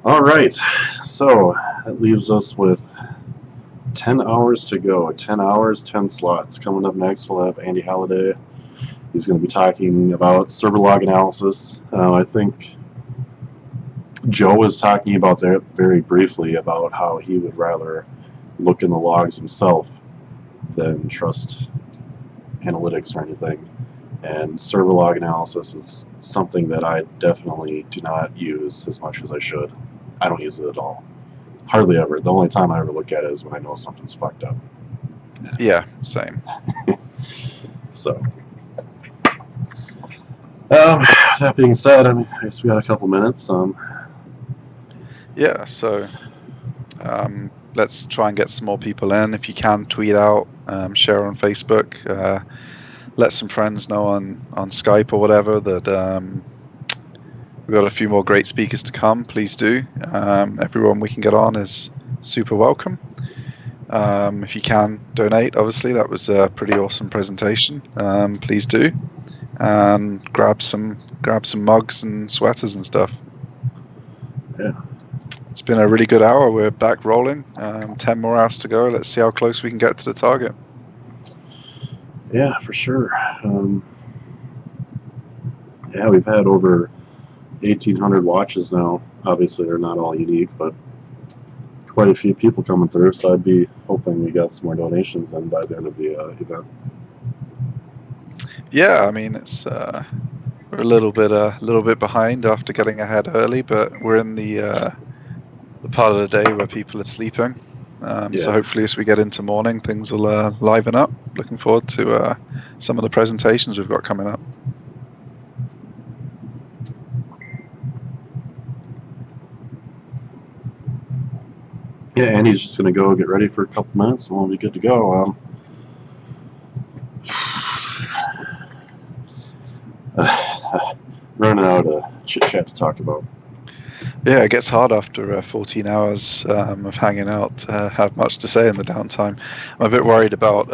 All right, so that leaves us with 10 hours to go. 10 hours, 10 slots. Coming up next, we'll have Andy Halliday. He's going to be talking about server log analysis. I think Joe was talking about that very briefly about how he would rather look in the logs himself than trust analytics or anything. And server log analysis is something that I definitely do not use as much as I should. I don't use it at all. Hardly ever. The only time I ever look at it is when I know something's fucked up. Yeah, same. So, that being said, I guess we got a couple minutes. Yeah, so let's try and get some more people in. If you can, tweet out, share on Facebook, let some friends know on Skype or whatever that we've got a few more great speakers to come. Please do. Everyone we can get on is super welcome. If you can donate, obviously that was a pretty awesome presentation. Please do, and grab some mugs and sweaters and stuff. Yeah. It's been a really good hour. We're back rolling. 10 more hours to go. Let's see how close we can get to the target. Yeah, for sure. Yeah, we've had over 1,800 watches now. Obviously, they're not all unique, but quite a few people coming through. So I'd be hoping we got some more donations in by the end of the event. Yeah, I mean it's we're a little bit behind after getting ahead early, but we're in the part of the day where people are sleeping. So hopefully, as we get into morning, things will liven up. Looking forward to some of the presentations we've got coming up. Yeah, Andy's just going to go get ready for a couple minutes, and we'll be good to go. Running out of chit chat to talk about. Yeah, it gets hard after 14 hours of hanging out to have much to say in the downtime. I'm a bit worried about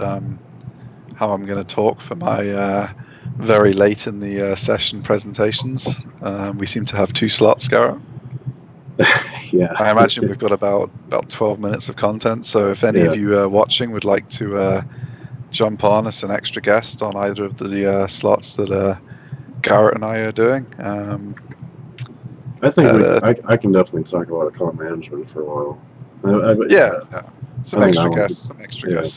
how I'm going to talk for my very late in the session presentations. We seem to have 2 slots, Garrett. Yeah. I imagine we've got about 12 minutes of content. So if any of you watching would like to jump on as an extra guest on either of the slots that Garrett and I are doing. I think I can definitely talk about account management for a while. Yeah. Some extra guests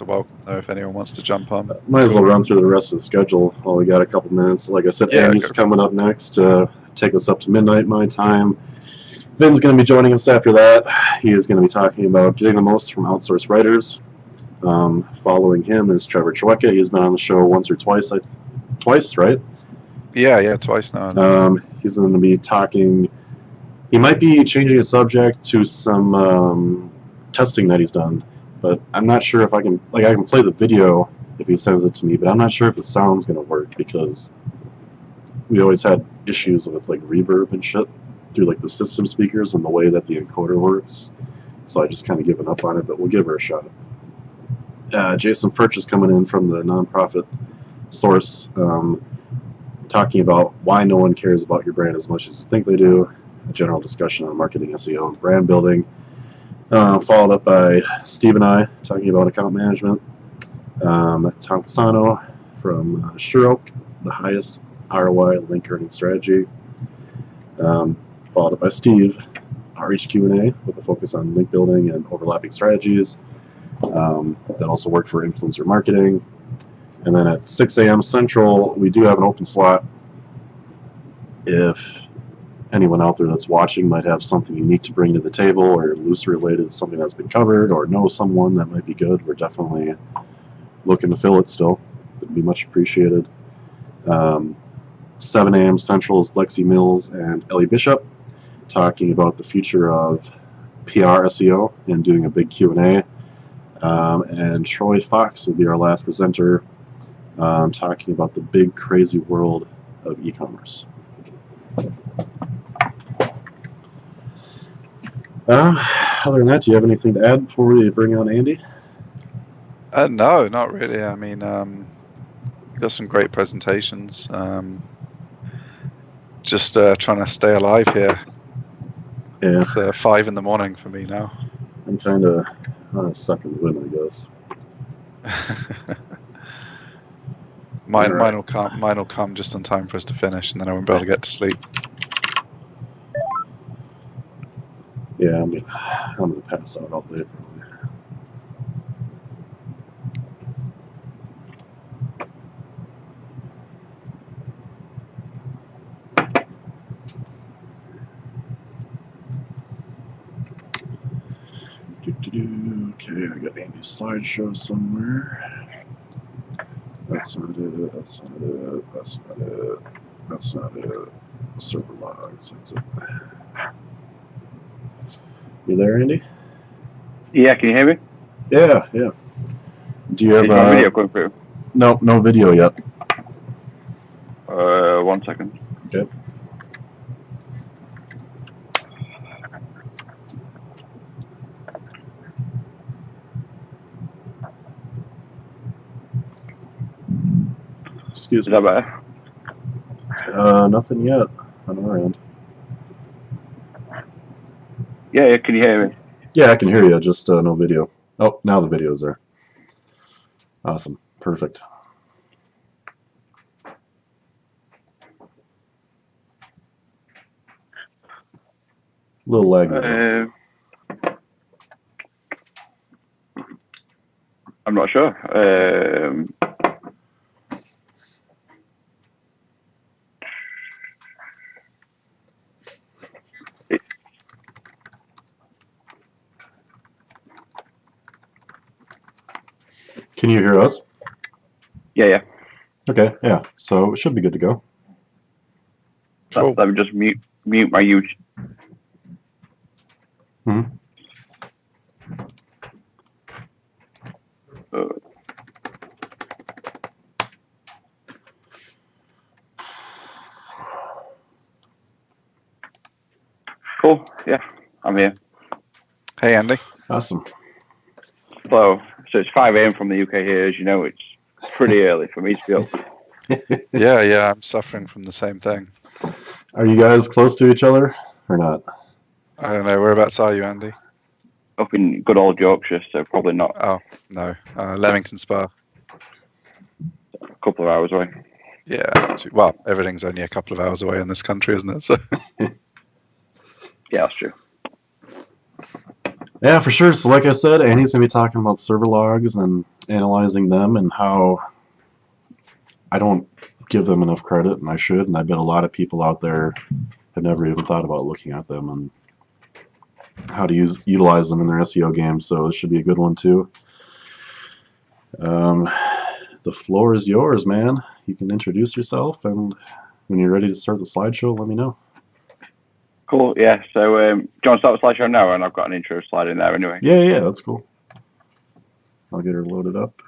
are welcome though if anyone wants to jump on. Might as well run through the rest of the schedule while we got a couple minutes. Like I said, Andy's coming up next to take us up to midnight my time. Vin's going to be joining us after that. He is going to be talking about getting the most from outsourced writers. Following him is Trevor Chewecka. He's been on the show once or twice. Twice, right? Yeah, twice now. He's going to be talking. He might be changing a subject to some testing that he's done, but I'm not sure if I can. I can play the video if he sends it to me, but I'm not sure if the sound's going to work because we always had issues with reverb and shit through the system speakers and the way that the encoder works. So I just kind of given up on it, but we'll give her a shot. Jason Furch is coming in from the nonprofit source, talking about why no one cares about your brand as much as you think they do. A general discussion on marketing, SEO, and brand building. Followed up by Steve and I talking about account management. Tom Casano from Sure Oak, the highest ROI link earning strategy. Followed up by Steve, RH Q&A with a focus on link building and overlapping strategies that also work for influencer marketing. And then at 6 a.m. Central, we do have an open slot. If anyone out there that's watching might have something unique to bring to the table or loosely related to something that's been covered or know someone that might be good, we're definitely looking to fill it still. It would be much appreciated. 7 a.m. Central is Lexi Mills and Ellie Bishop talking about the future of PR SEO and doing a big Q&A. And Troy Fox will be our last presenter talking about the big crazy world of e-commerce. Other than that, do you have anything to add before we bring on Andy? No, not really. I mean, got some great presentations. Just trying to stay alive here. Yeah, It's 5 in the morning for me now. I'm kind of suck in the wind, I guess. Mine Alright. will come. Mine will come just in time for us to finish, and then I won't be able to get to sleep. Yeah, I'm gonna pass out all day probably. Okay, I got Andy's slideshow somewhere. That's not it. That's not it. That's not it. That's not it. Server logs. That's it. You there, Andy? Yeah, can you hear me? Yeah, yeah. Do you have Is my video coming through? No, no video yet. 1 second. Okay. Excuse Is me. that better? Nothing yet on our end. Yeah, can you hear me? Yeah, I can hear you, just no video. Oh, now the video's there. Awesome. Perfect. A little laggy though. I'm not sure. Can you hear us? Yeah. Okay, yeah. So it should be good to go. Cool. Let me just mute my YouTube. Mm-hmm. Cool. Yeah, I'm here. Hey, Andy. Awesome. So it's 5 a.m. from the UK here. As you know, it's pretty early for me to be up. Yeah, I'm suffering from the same thing. Are you guys close to each other or not? I don't know. Whereabouts are you, Andy? Up in good old Yorkshire, so probably not. Oh, no. Leamington Spa. A couple of hours away. Yeah. Well, everything's only a couple of hours away in this country, isn't it? So. Yeah, that's true. Yeah, for sure. So like I said, Andy's going to be talking about server logs and analyzing them and how I don't give them enough credit, and I should, and I bet a lot of people out there have never even thought about looking at them and how to utilize them in their SEO games, so this should be a good one too. The floor is yours, man. You can introduce yourself, and when you're ready to start the slideshow, let me know. Cool, yeah. So, do you want to start the slideshow now? And I've got an intro slide in there anyway. Yeah, that's cool. I'll get her loaded up.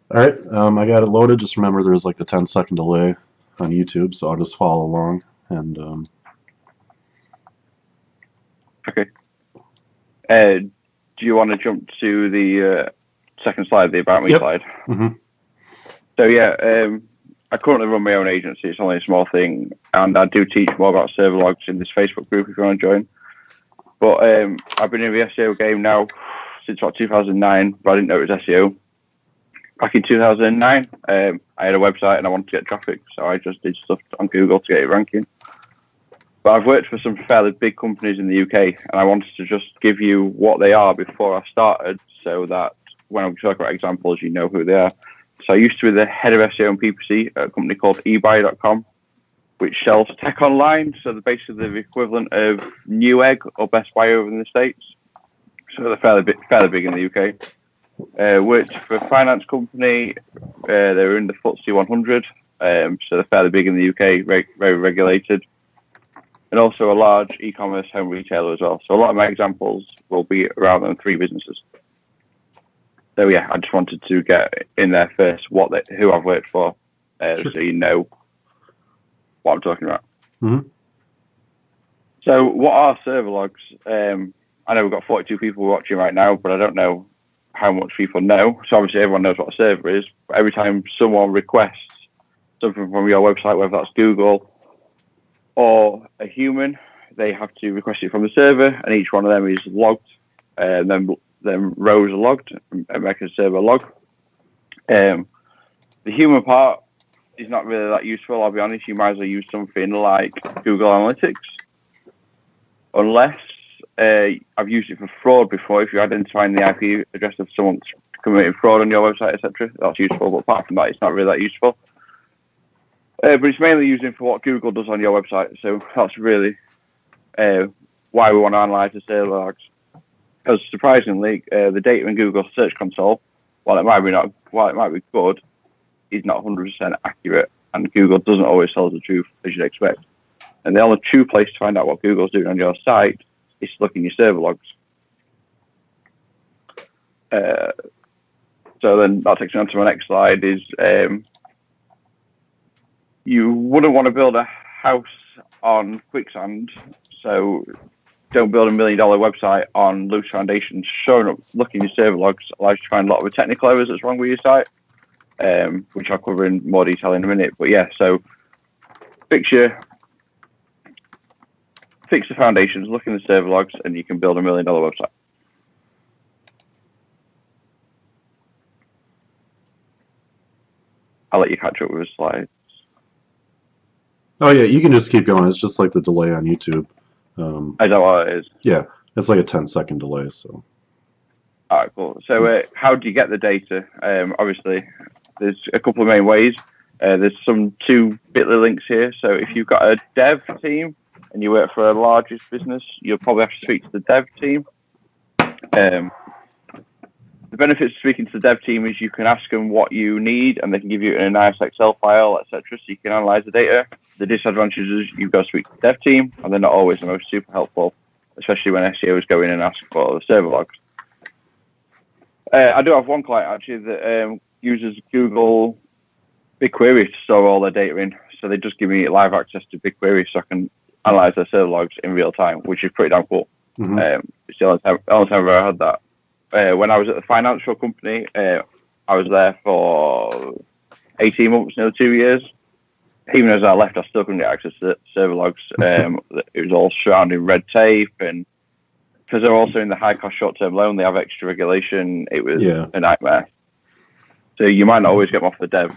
Alright, I got it loaded. Just remember there's like a 10-second delay on YouTube, so I'll just follow along. And Okay. Do you want to jump to the second slide, the About Me slide? Mm-hmm. So, yeah, I currently run my own agency. It's only a small thing, and I do teach more about server logs in this Facebook group if you want to join. But I've been in the SEO game now since about 2009, but I didn't know it was SEO. Back in 2009, I had a website and I wanted to get traffic, so I just did stuff on Google to get it ranking. But I've worked for some fairly big companies in the UK, and I wanted to just give you what they are before I started, so that when I talk about examples, you know who they are. So I used to be the head of SEO and PPC at a company called eBuy.com, which sells tech online, so they're basically the equivalent of Newegg or Best Buy over in the States. So they're fairly big in the UK. Worked for a finance company. They were in the FTSE 100, so they're fairly big in the UK, very regulated. And also a large e-commerce home retailer as well. So a lot of my examples will be around them 3 businesses. So yeah, I just wanted to get in there first who I've worked for, Sure. so you know what I'm talking about. Mm-hmm. So what are server logs? I know we've got 42 people watching right now, but I don't know how much people know. So obviously everyone knows what a server is, but every time someone requests something from your website, whether that's Google or a human, they have to request it from the server, and each one of them is logged. Then rows are logged, and make a server log. The human part is not really that useful, I'll be honest. You might as well use something like Google Analytics. Unless I've used it for fraud before. If you're identifying the IP address of someone committing fraud on your website, etc., that's useful. But apart from that, it's not really that useful. But it's mainly using for what Google does on your website. So that's really why we want to analyze the server logs. Because surprisingly, the data in Google Search Console, while it might be good, is not 100% accurate, and Google doesn't always tell us the truth as you'd expect. And the only true place to find out what Google's doing on your site is to look in your server logs. So then that takes me on to my next slide. Is you wouldn't want to build a house on quicksand, so don't build $1 million website on loose foundations. Showing up, looking at your server logs allows you to find a lot of the technical errors that's wrong with your site, which I'll cover in more detail in a minute. But yeah, so fix the foundations, look in the server logs, and you can build $1 million website. I'll let you catch up with the slides. Oh yeah, you can just keep going. It's just like the delay on YouTube. I know what it is. Yeah, it's like a 10-second delay. So. All right, cool. So how do you get the data? Obviously, there's a couple of main ways. There's two Bitly links here. So if you've got a dev team and you work for a largest business, you'll probably have to speak to the dev team. The benefits of speaking to the dev team is you can ask them what you need, and they can give you it in a nice Excel file, etc. So you can analyze the data. The disadvantage is you've got to speak to the dev team, and they're not always the most super helpful, especially when SEOs go in and ask for the server logs. I do have one client actually that uses Google BigQuery to store all their data in. So they just give me live access to BigQuery so I can analyze their server logs in real time, which is pretty damn cool. Mm-hmm. It's the only time I've ever had that. When I was at the financial company, I was there for 18 months, nearly 2 years. Even as I left, I still couldn't get access to server logs. It was all surrounding red tape, and because they're also in the high-cost short-term loan, they have extra regulation. It was a nightmare. So you might not always get them off the dev.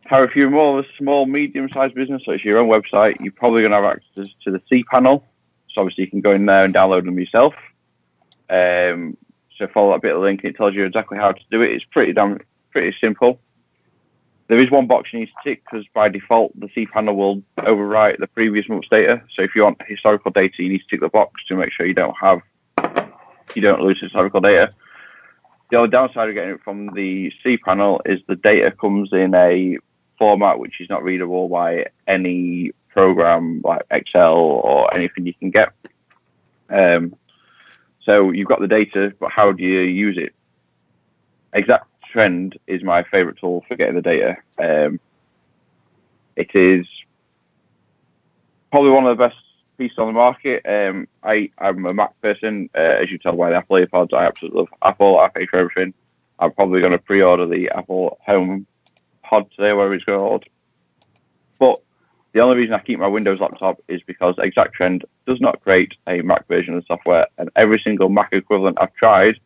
However, if you're more of a small, medium-sized business, so it's your own website, you're probably going to have access to the cPanel. So obviously you can go in there and download them yourself. So follow that bit of the link, and it tells you exactly how to do it. It's pretty simple. There is one box you need to tick because by default the cPanel will overwrite the previous month's data. So if you want historical data, you need to tick the box to make sure you don't lose historical data. The only downside of getting it from the cPanel is the data comes in a format which is not readable by any program like Excel or anything you can get. So you've got the data, but how do you use it? Exact Trend is my favorite tool for getting the data. It is probably one of the best pieces on the market. I'm a Mac person, as you tell by the Apple AirPods. I absolutely love Apple. I pay for everything. I'm probably going to pre-order the Apple Home Pod today, whatever it's called. But the only reason I keep my Windows laptop is because Exact Trend does not create a Mac version of the software, and every single Mac equivalent I've tried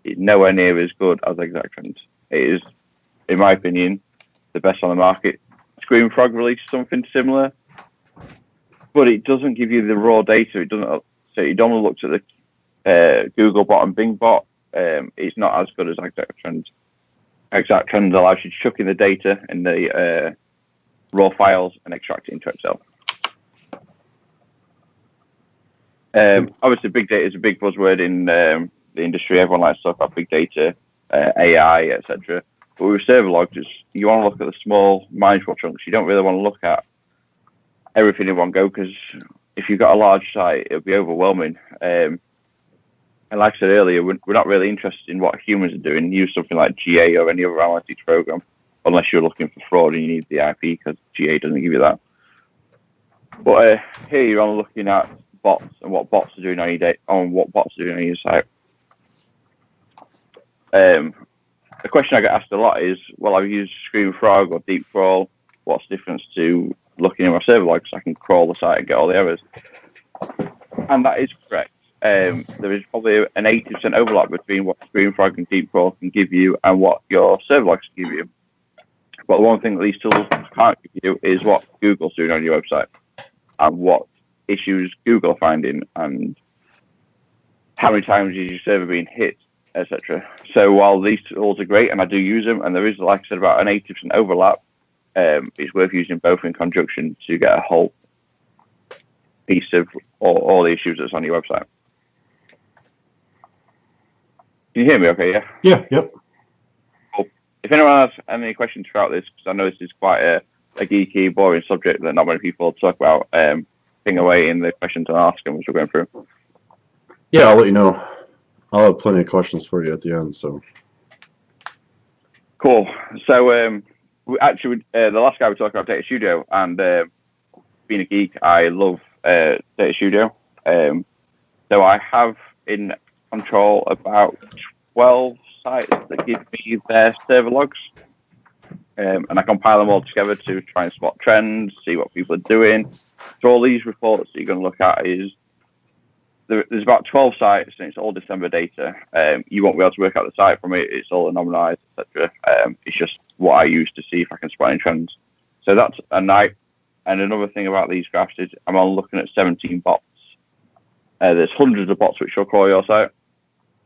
is nowhere near as good as Exact Trend. It is, in my opinion, the best on the market. Screamfrog released something similar, but it doesn't give you the raw data. It doesn't. So it only looks at the Google bot and Bing bot. It's not as good as Exact Trend. Exact Trend allows you to chuck in the data in the raw files and extract it into Excel. Obviously, big data is a big buzzword in the industry. Everyone likes to talk about big data, AI, etc. But with server logs, you want to look at the small, manageable chunks. You don't really want to look at everything in one go, because if you've got a large site, it'll be overwhelming. And like I said earlier, we're not really interested in what humans are doing. Use something like GA or any other analytics program, unless you're looking for fraud and you need the IP, because GA doesn't give you that. But here you're only looking at bots and what bots are doing on your site. The question I get asked a lot is, well, I've used Screamfrog or Deep Crawl. What's the difference to looking in my server logs, I can crawl the site and get all the errors. And that is correct. There is probably an 80% overlap between what Screenfrog and DeepCrawl can give you and what your server logs can give you. But the one thing that these tools can't give you is what Google's doing on your website and what issues Google are finding and how many times is your server being hit, etc. So while these tools are great and I do use them, and there is, like I said, about an 80% overlap, it's worth using both in conjunction to get a whole piece of all the issues that's on your website. Can you hear me okay, yeah? Yeah, yep. Cool. If anyone has any questions throughout this, because I know this is quite a geeky, boring subject that not many people talk about, ping away in the questions and ask them as we're going through. Yeah, I'll let you know. I'll have plenty of questions for you at the end, so. Cool. So, the last guy we talked about Data Studio, and being a geek, I love Data Studio. So I have in control about 12 sites that give me their server logs, and I compile them all together to try and spot trends, see what people are doing. So all these reports that you're going to look at is there's about 12 sites, and it's all December data. You won't be able to work out the site from it. It's all anonymized, etc. It's just what I use to see if I can spot any trends. So that's a night. And another thing about these graphs is I'm looking at 17 bots. There's hundreds of bots which will crawl your site,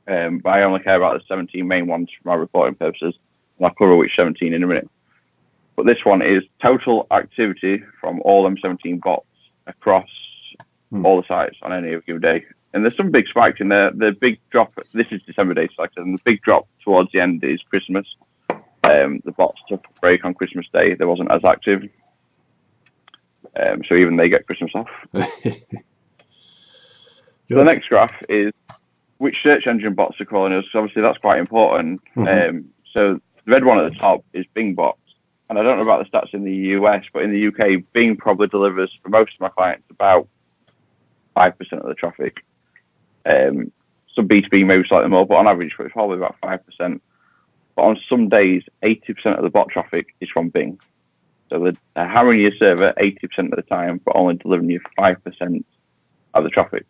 but I only care about the 17 main ones for my reporting purposes, and I'll cover which 17 in a minute. But this one is total activity from all them 17 bots across all the sites on any given day. And there's some big spikes in there. The big drop, this is December data, like I said, and the big drop towards the end is Christmas. The bots took a break on Christmas Day. They wasn't as active. So even they get Christmas off. The next graph is which search engine bots are crawling us. So obviously that's quite important. So the red one at the top is Bing bots. And I don't know about the stats in the US, but in the UK, Bing probably delivers for most of my clients about 5% of the traffic. Some B2B maybe slightly more, but on average, it's probably about 5%. But on some days, 80% of the bot traffic is from Bing. So they're hammering your server 80% of the time, but only delivering you 5% of the traffic.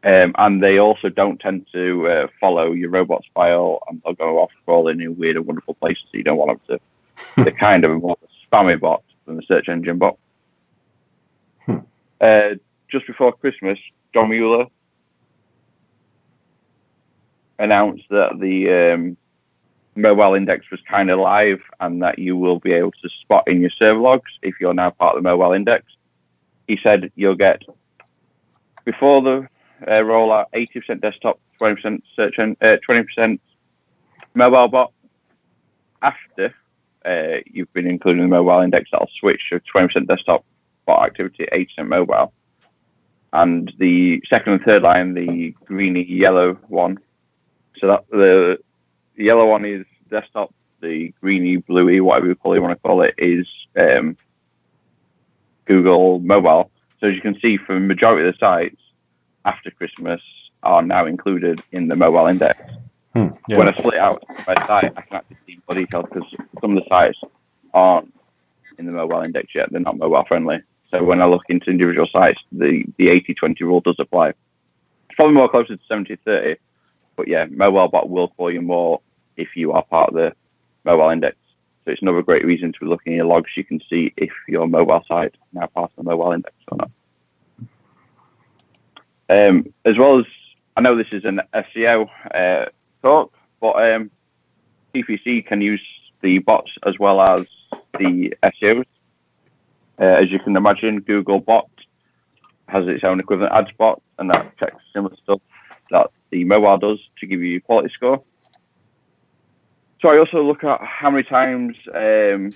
And they also don't tend to follow your robots file, and they'll go off crawling in weird and wonderful places you don't want them to. They're kind of more spammy bot than the search engine bot. Just before Christmas, John Mueller announced that the mobile index was kind of live and that you will be able to spot in your server logs if you're now part of the mobile index. He said you'll get, before the rollout, 80% desktop, 20% search and 20% mobile bot. After you've been including the mobile index, that'll switch to 20% desktop bot activity, 80% mobile. And the second and third line, the greeny yellow one. So that the yellow one is desktop, the greeny bluey, whatever you want to call it, is Google mobile. So as you can see, for the majority of the sites after Christmas are now included in the mobile index. Yeah. When I split out by site, I can actually see more details because some of the sites aren't in the mobile index yet. They're not mobile friendly. So when I look into individual sites, the 80-20 rule does apply. It's probably more closer to 70-30, but yeah, mobile bot will call you more if you are part of the mobile index. So it's another great reason to be looking at your logs. You can see if your mobile site is now part of the mobile index or not. As well as, I know this is an SEO talk, but PPC can use the bots as well as the SEOs. As you can imagine, Google bot has its own equivalent ads bot, and that checks similar stuff that the mobile does to give you a quality score. So I also look at how many times the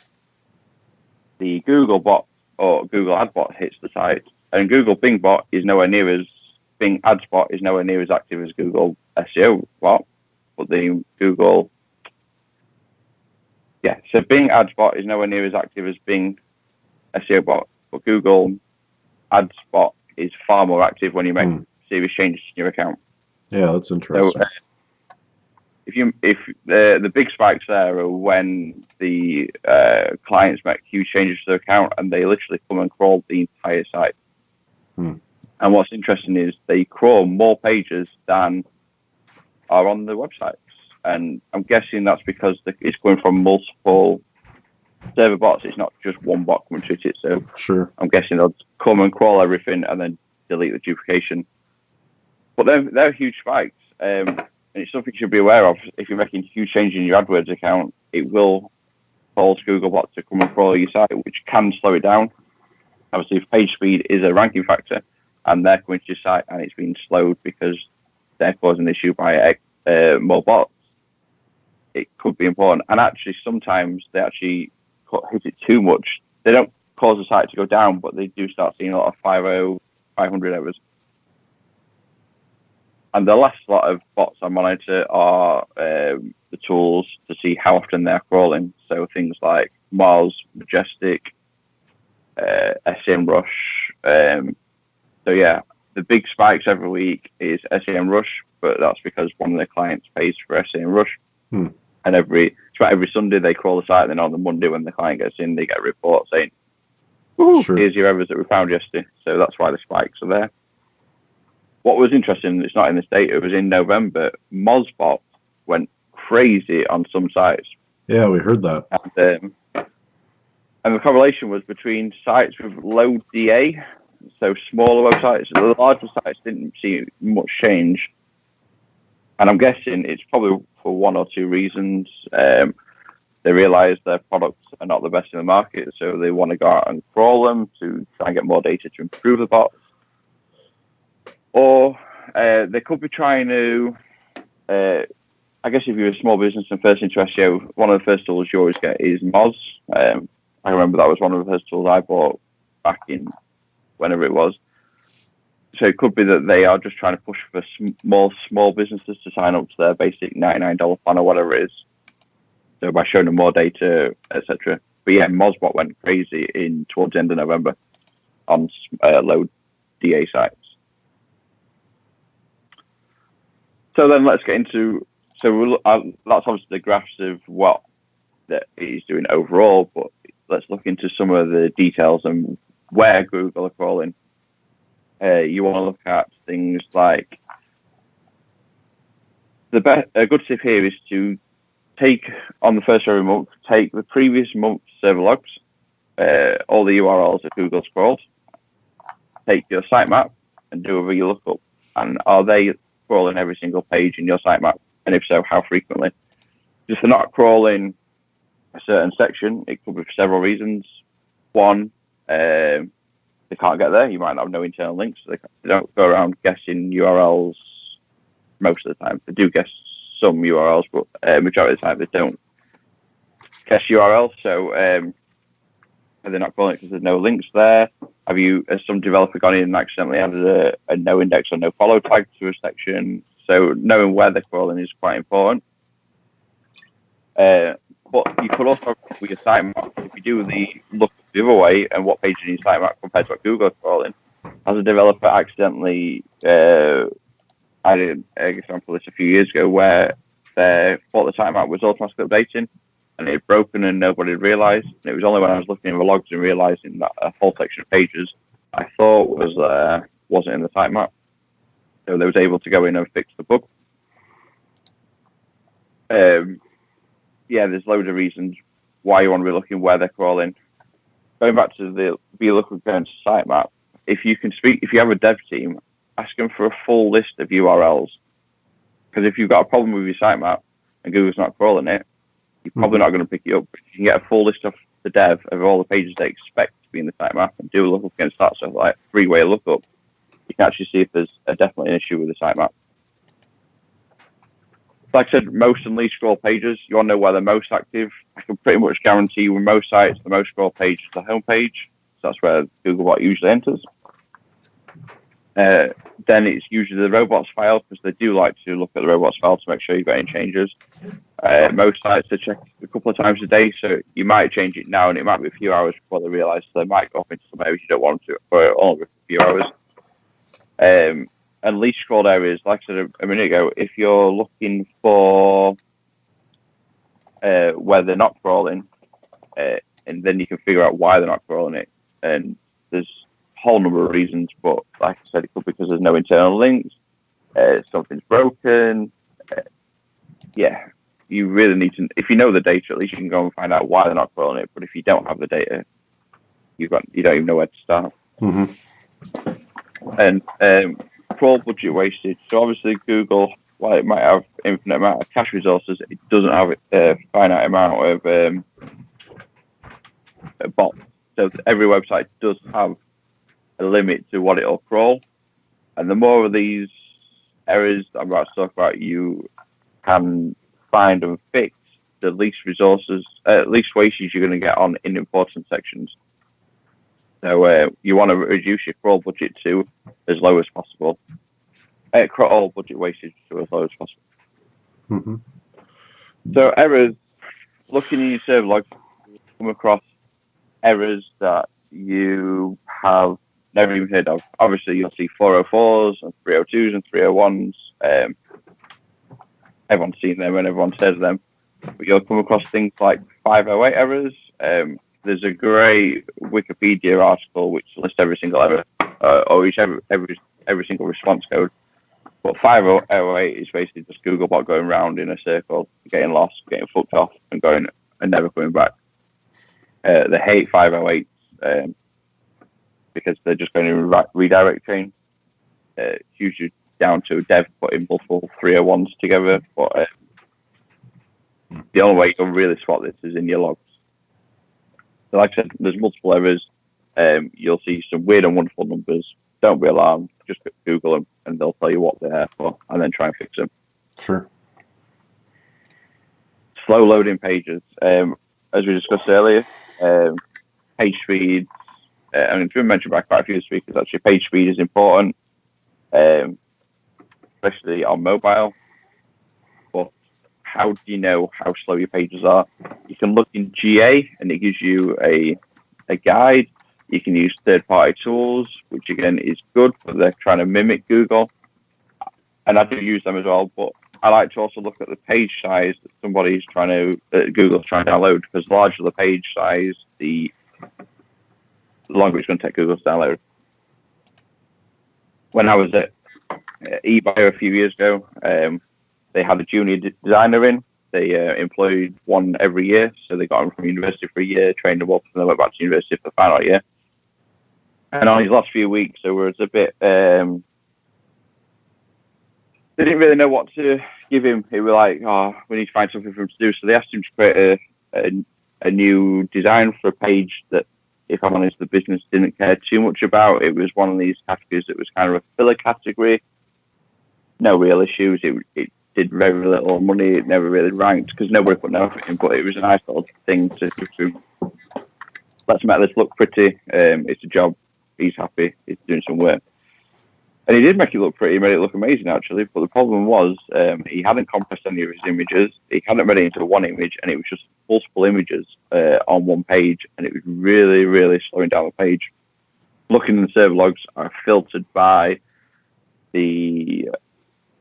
Google bot or Google ad bot hits the site, and Google Bing bot is nowhere near as Bing ads bot is nowhere near as active as Google SEO bot, but the Google, so Bing ads bot is nowhere near as active as Bing SEO bot, but Google ads bot is far more active when you make serious changes in your account. Yeah, that's interesting. if the big spikes there are when the clients make huge changes to their account and they literally come and crawl the entire site. And what's interesting is they crawl more pages than are on the websites. And I'm guessing that's because it's going from multiple server bots. It's not just one bot coming to it. So sure. I'm guessing they'll come and crawl everything and then delete the duplication. But they're huge spikes. And it's something you should be aware of. If you're making huge changes in your AdWords account, it will cause Googlebot to come and crawl your site, which can slow it down. Obviously, if page speed is a ranking factor and they're coming to your site and it's being slowed because they're causing an issue by more bots, it could be important. And actually, sometimes they actually hit it too much. They don't cause the site to go down, but they do start seeing a lot of 500 errors. And the last lot of bots I monitor are the tools to see how often they're crawling. So things like Mars, Majestic, SEMrush. So yeah, the big spikes every week is SEMrush, but that's because one of the clients pays for SEMrush. And every Sunday they crawl the site, and then on the Monday when the client gets in, they get a report saying, Sure. here's your errors that we found yesterday. So that's why the spikes are there. What was interesting, it's not in this data, it was in November, Mozbot went crazy on some sites. Yeah, we heard that. And the correlation was between sites with low DA, so smaller websites. The larger sites didn't see much change. And I'm guessing it's probably for one or two reasons. They realize their products are not the best in the market, so they want to go out and crawl them to try and get more data to improve the bots. Or they could be trying to, I guess if you're a small business and first into SEO, one of the first tools you always get is Moz. I remember that was one of the first tools I bought back in whenever it was. So it could be that they are just trying to push for small businesses to sign up to their basic $99 plan or whatever it is. So by showing them more data, etc. But yeah, Mozbot went crazy towards the end of November on low DA sites. So then let's get into, that's obviously the graphs of what that he's doing overall, but let's look into some of the details and where Google are crawling. You want to look at things like a good tip here is to take on the first of every month, take the previous month's server logs, all the URLs that Google's crawled, take your sitemap and do a VLOOKUP, and are they crawling every single page in your sitemap? And if so, how frequently? If they're not crawling a certain section, it could be for several reasons. One, they can't get there. You might not have no internal links. So they don't go around guessing URLs most of the time. They do guess some URLs, but majority of the time they don't guess URLs. So they're not crawling it because there's no links there. Has some developer gone in and accidentally added a no index or no follow tag to a section? So knowing where they're crawling is quite important. But you could also with your sitemap, if you do the look the other way and what page in your sitemap compared to what Google's crawling, as a developer accidentally, I did an example of this a few years ago where they thought the sitemap was automatically updating and it had broken and nobody had realized. And it was only when I was looking at the logs and realizing that a whole section of pages I thought wasn't in the sitemap. So they was able to go in and fix the bug. Yeah, there's loads of reasons why you want to be looking where they're crawling. Going back to the VLOOKUP going to sitemap, if you have a dev team, ask them for a full list of URLs. Because if you've got a problem with your sitemap and Google's not crawling it, you're probably not going to pick it up. But you can get a full list of the dev of all the pages they expect to be in the sitemap and do a lookup against that. So like three-way lookup, you can actually see if there's definitely an issue with the sitemap. Like I said, most and least scroll pages, you want to know where they're most active. I can pretty much guarantee with most sites, the most scroll page is the home page. So that's where Googlebot usually enters. Then it's usually the robots file because they do like to look at the robots file to make sure you've got any changes. Most sites they check a couple of times a day, so you might change it now and it might be a few hours before they realise, so they might go off into some areas you don't want them to for only a few hours. and least crawled areas, like I said a minute ago, if you're looking for where they're not crawling, and then you can figure out why they're not crawling it. And there's a whole number of reasons, but like I said, it could be because there's no internal links, something's broken. You really need to, if you know the data, at least you can go and find out why they're not crawling it. But if you don't have the data, you don't even know where to start. Mm-hmm. And crawl budget wastage. So obviously Google, while it might have infinite amount of cache resources, it doesn't have a finite amount of bots. So every website does have a limit to what it'll crawl. And the more of these errors that I'm about to talk about you can find and fix, the least resources, least wastage you're going to get on important sections. So you want to reduce your crawl budget to as low as possible. Crawl budget wastage to as low as possible. Mm-hmm. So errors, looking in your server logs, come across errors that you have never even heard of. Obviously, you'll see 404s and 302s and 301s. Everyone's seen them and everyone's heard of them. But you'll come across things like 508 errors. There's a great Wikipedia article which lists every single error, or every single response code. But 508 is basically just Googlebot going around in a circle, getting lost, getting fucked off, and going and never coming back. They hate 508s because they're just going to redirect chain. It's usually down to dev putting multiple 301s together. But the only way you'll really spot this is in your logs. So like I said, there's multiple errors. You'll see some weird and wonderful numbers. Don't be alarmed. Just Google them and they'll tell you what they're for and then try and fix them. Sure. Slow loading pages. As we discussed earlier, page speed. It's been mentioned by quite a few speakers actually. Page speed is important, especially on mobile. But how do you know how slow your pages are? You can look in GA and it gives you a guide. You can use third-party tools, which again is good, but they're trying to mimic Google. And I do use them as well, but I like to also look at the page size that Google's trying to download, because the larger the page size, the longer it's going to take Google to download. When I was at eBay a few years ago, they had a junior designer in. They employed one every year, so they got him from university for a year, trained him up, and then went back to university for the final year. And on his last few weeks, there was a bit. They didn't really know what to give him. They were like, "Oh, we need to find something for him to do." So they asked him to create a new design for a page that, if I'm honest, the business didn't care too much about. It was one of these categories that was kind of a filler category. No real issues. It did very little money. It never really ranked because nobody put no in. But it was a nice little thing to do. Let's make this look pretty. It's a job. He's happy. He's doing some work. And he did make it look pretty. He made it look amazing, actually. But the problem was he hadn't compressed any of his images. He hadn't made it into one image, and it was just multiple images on one page. And it was really, really slowing down the page. Looking in the server logs are filtered by in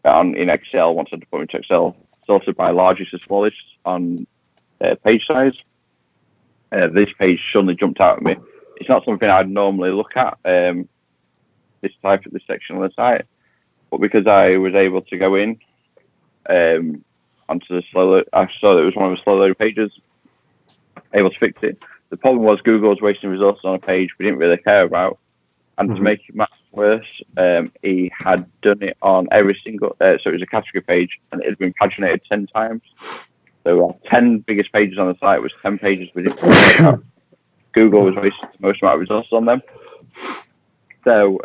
Excel. Once I put into Excel, filtered by largest to smallest on page size. This page suddenly jumped out at me. It's not something I'd normally look at. This section of the site, but because I was able to go in onto the slow load, I saw that it was one of the slow loading pages, able to fix it. The problem was Google was wasting resources on a page we didn't really care about, and to make it much worse, he had done it on every single, so it was a category page, and it had been paginated 10 times. So 10 biggest pages on the site was 10 pages we didn't care about. Google was wasting the most amount of resources on them. So,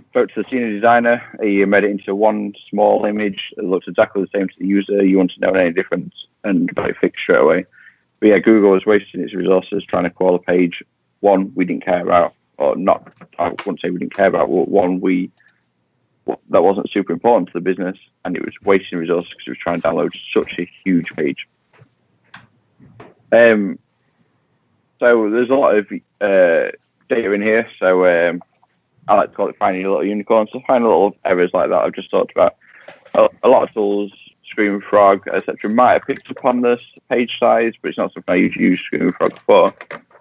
spoke to the senior designer. He made it into one small image. It looks exactly the same to the user. You want to know any difference, and got it fixed straight away. But yeah, Google was wasting its resources trying to crawl a page. One we didn't care about, or not. I wouldn't say we didn't care about. But one that wasn't super important to the business, and it was wasting resources because it was trying to download such a huge page. So there's a lot of data in here. So I like to call it finding a little unicorn. So finding little errors like that I've just talked about. A lot of tools, Screaming Frog, etc., might have picked up on this page size, but it's not something I usually use Screaming Frog for,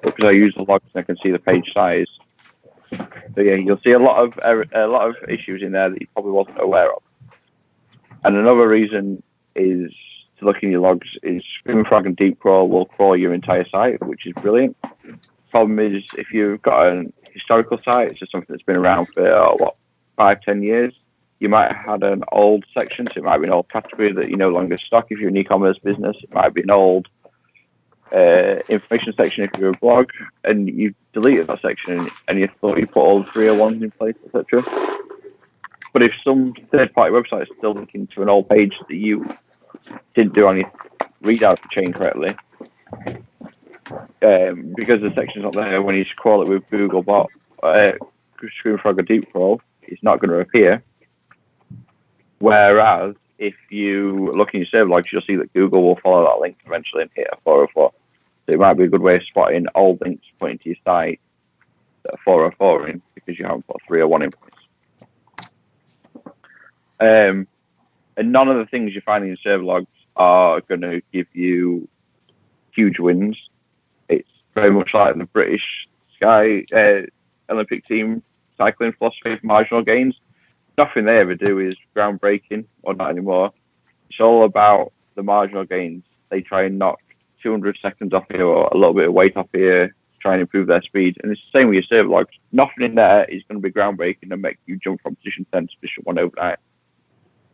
because I use the logs and I can see the page size. So yeah, you'll see a lot of issues in there that you probably wasn't aware of. And another reason is to look in your logs is Screaming Frog and Deep Crawl will crawl your entire site, which is brilliant. Problem is, if you've got a historical site, it's just something that's been around for 5-10 years. You might have had an old section, so it might be an old category that you no longer stock if you're an e-commerce business. It might be an old information section if you're a blog, and you deleted that section and you thought you put all the 301s in place, etc. But if some third-party website is still linking to an old page that you didn't do any readout chain correctly, because the section's not there, when you crawl it with Googlebot, Screaming Frog or Deep Crawl, it's not going to appear. Whereas if you look in your server logs, you'll see that Google will follow that link eventually and hit a 404. So it might be a good way of spotting old links pointing to your site that are 404 in, because you haven't put 301 in place. And none of the things you find in your server logs are going to give you huge wins. It's very much like the British Sky Olympic team cycling philosophy of marginal gains. Nothing they ever do is groundbreaking, or not anymore. It's all about the marginal gains. They try and knock 200 seconds off here or a little bit of weight off here to try and improve their speed. And it's the same with your server logs. Nothing in there is going to be groundbreaking and make you jump from position 10 to position 1 overnight.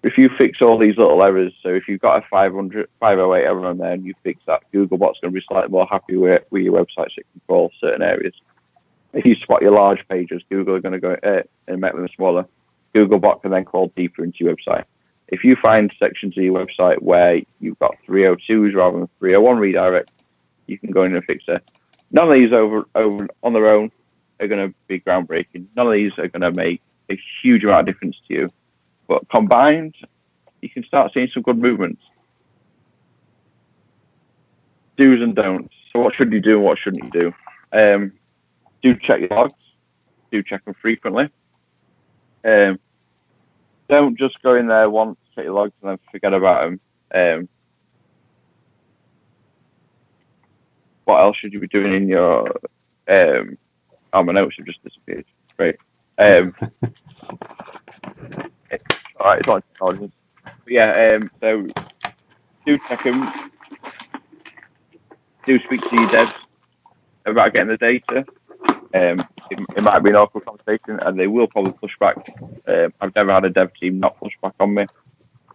If you fix all these little errors, so if you've got a 508 error on there and you fix that, Googlebot's going to be slightly more happy with your website so it can crawl certain areas. If you spot your large pages, Google are going to go and make them smaller. Googlebot can then crawl deeper into your website. If you find sections of your website where you've got 302s rather than 301 redirect, you can go in and fix it. None of these over on their own are going to be groundbreaking. None of these are going to make a huge amount of difference to you. But combined, you can start seeing some good movements. Do's and don'ts. So what should you do and what shouldn't you do? Do check your logs. Do check them frequently. Don't just go in there once, check your logs, and then forget about them. What else should you be doing in your... my notes have just disappeared. Great. All right, it's not intelligence. But yeah, so do check them. Do speak to your devs about getting the data. It might be an awkward conversation, and they will probably push back. I've never had a dev team not push back on me,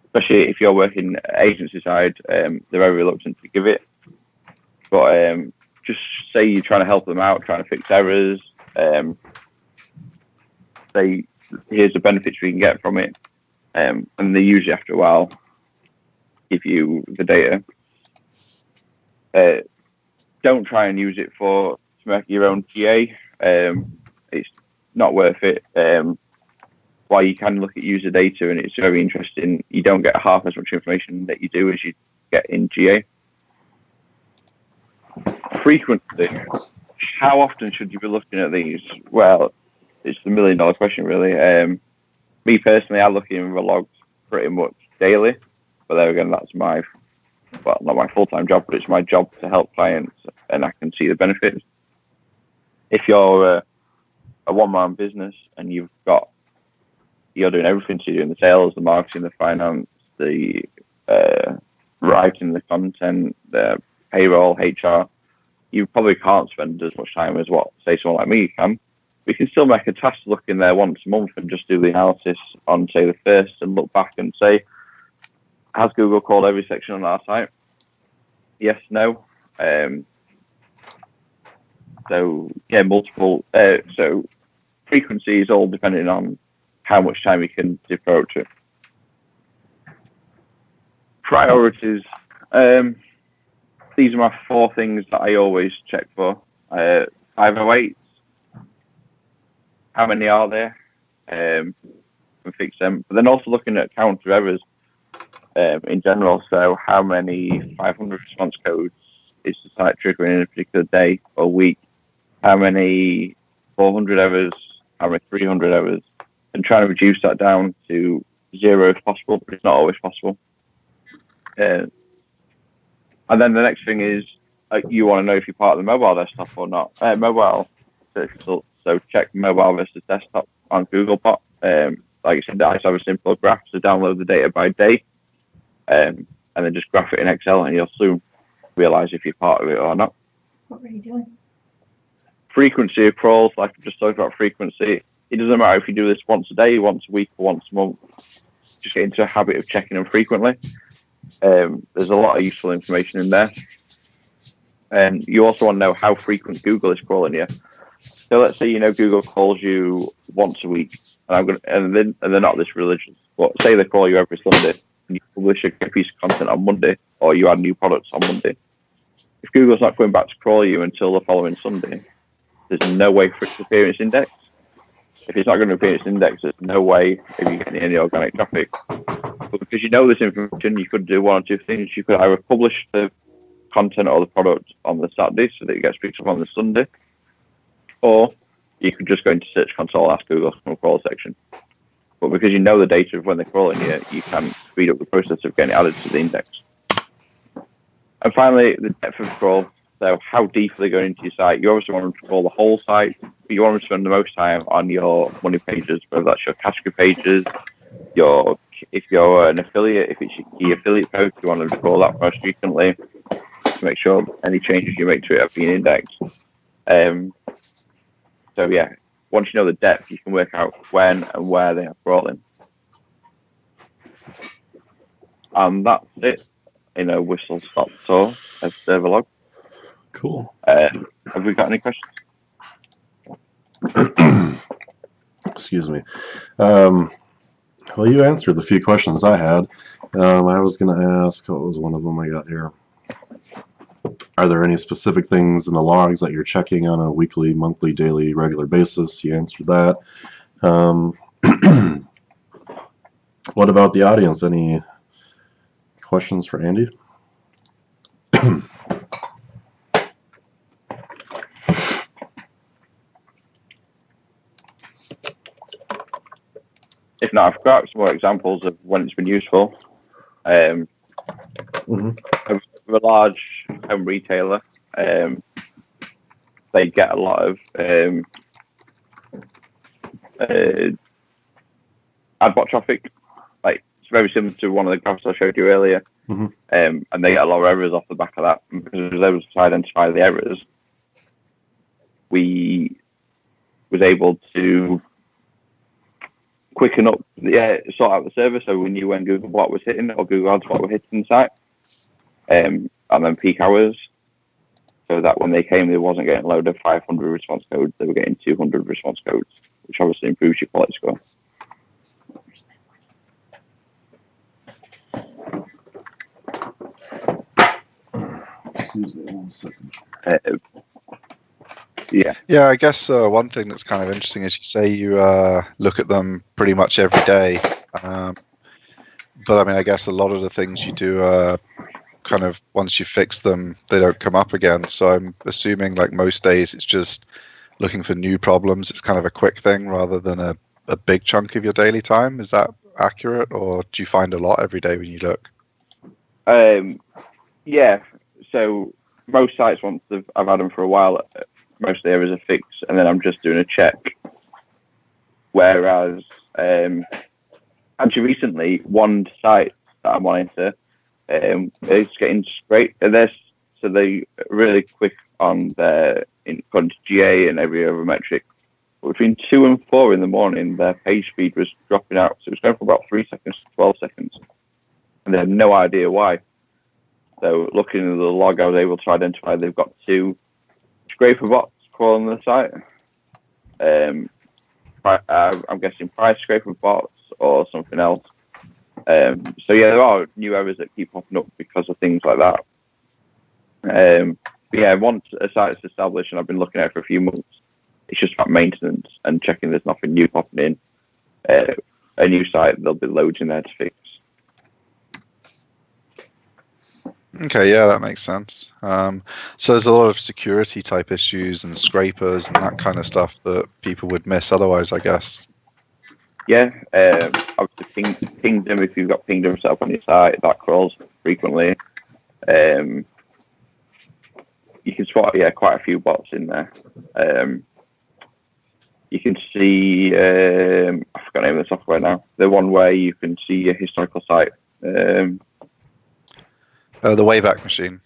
especially if you're working agency side. They're very reluctant to give it. But just say you're trying to help them out, trying to fix errors. Say, here's the benefits we can get from it. And they usually, after a while, give you the data. Don't try and use it to make your own GA. It's not worth it. While you can look at user data and it's very interesting, you don't get half as much information that you do as you get in GA. Frequency. How often should you be looking at these? Well, it's the $1 million question, really. Me personally, I look in the logs pretty much daily, but there again, that's not my full-time job, but it's my job to help clients, and I can see the benefits. If you're a one-man business and you're doing everything, so you're doing the sales, the marketing, the finance, the writing, the content, the payroll, HR, you probably can't spend as much time as say someone like me can. We can still make a task to look in there once a month and just do the analysis on, say, the first and look back and say, has Google called every section on our site? Yes, no. So, yeah, multiple. So frequency is all depending on how much time you can approach it. Priorities. These are my 4 things that I always check for. 508s. How many are there? And fix them. But then also looking at counter errors in general. So how many 500 response codes is the site triggering in a particular day or week? How many 400 errors having 300 errors, and trying to reduce that down to 0 if possible, but it's not always possible. And then the next thing is you want to know if you're part of the mobile desktop or not. Mobile search results. So check mobile versus desktop on Googlebot. Like I said, I just have a simple graph to download the data by day, and then just graph it in Excel, and you'll soon realize if you're part of it or not. What were you doing? Frequency of crawls, like I've just talked about frequency. It doesn't matter if you do this once a day, once a week, or once a month. Just get into a habit of checking them frequently. There's a lot of useful information in there. And you also want to know how frequent Google is crawling you. So let's say Google calls you once a week, and they're not this religious, but say they call you every Sunday, and you publish a piece of content on Monday, or you add new products on Monday. If Google's not going back to crawl you until the following Sunday, there's no way for it to appear in its index. If it's not going to appear in its index, there's no way if you get any organic traffic. But because you know this information, you could do one or two things. You could either publish the content or the product on the Saturday so that it gets picked up on the Sunday, or you could just go into Search Console and ask Google from crawl section. But because you know the data of when they're crawling you can speed up the process of getting it added to the index. And finally, the depth of crawl. So how deep are they going into your site? You obviously want them to crawl the whole site, but you want them to spend the most time on your money pages, whether that's your category pages, if you're an affiliate, if it's your key affiliate post, you want them to crawl that most frequently to make sure any changes you make to it have been indexed. So yeah, once you know the depth, you can work out when and where they are crawling. And that's it in a whistle-stop tour of server log. Cool. Have we got any questions? Excuse me. Well, you answered the few questions I had. I was going to ask, what was one of them I got here? Are there any specific things in the logs that you're checking on a weekly, monthly, daily, regular basis? You answered that. What about the audience? Any questions for Andy? If not, I've got some more examples of when it's been useful. A large home retailer, they get a lot of adbot traffic. Like it's very similar to one of the graphs I showed you earlier, and they get a lot of errors off the back of that. And because we were able to identify the errors, we was able to quicken up, sort out the server, so we knew when Googlebot was hitting or Google Ads bot were hitting the site, and then peak hours, so that when they came, they wasn't getting a load of 500 response codes, they were getting 200 response codes, which obviously improves your quality score. Excuse me 1 second. Yeah, I guess one thing that's kind of interesting is you say you look at them pretty much every day. But I mean, I guess a lot of the things you do kind of once you fix them, they don't come up again. So I'm assuming like most days it's just looking for new problems. It's kind of a quick thing rather than a big chunk of your daily time. Is that accurate, or do you find a lot every day when you look? Yeah, so most sites, once I've had them for a while, most of the errors are fixed, and then I'm just doing a check. Whereas, actually recently, one site that I'm monitor is getting straight. So they really quick on their according to GA and every other metric. But between 2 and 4 in the morning, their page speed was dropping out. So it was going from about 3 seconds to 12 seconds, and they had no idea why. So looking at the log, I was able to identify they've got 2 scraper bots crawling the site. I'm guessing price scraper bots or something else. So yeah, there are new errors that keep popping up because of things like that. But yeah, once a site is established and I've been looking at it for a few months, it's just about maintenance and checking there's nothing new popping in. A new site, there'll be loads in there to fix. Okay, yeah, that makes sense. So there's a lot of security type issues and scrapers and that kind of stuff that people would miss otherwise, I guess. Yeah, obviously Pingdom, if you've got Pingdom set up on your site, that crawls frequently. You can spot, quite a few bots in there. You can see, I forgot the name of the software now, the one where you can see your historical site. The Wayback Machine.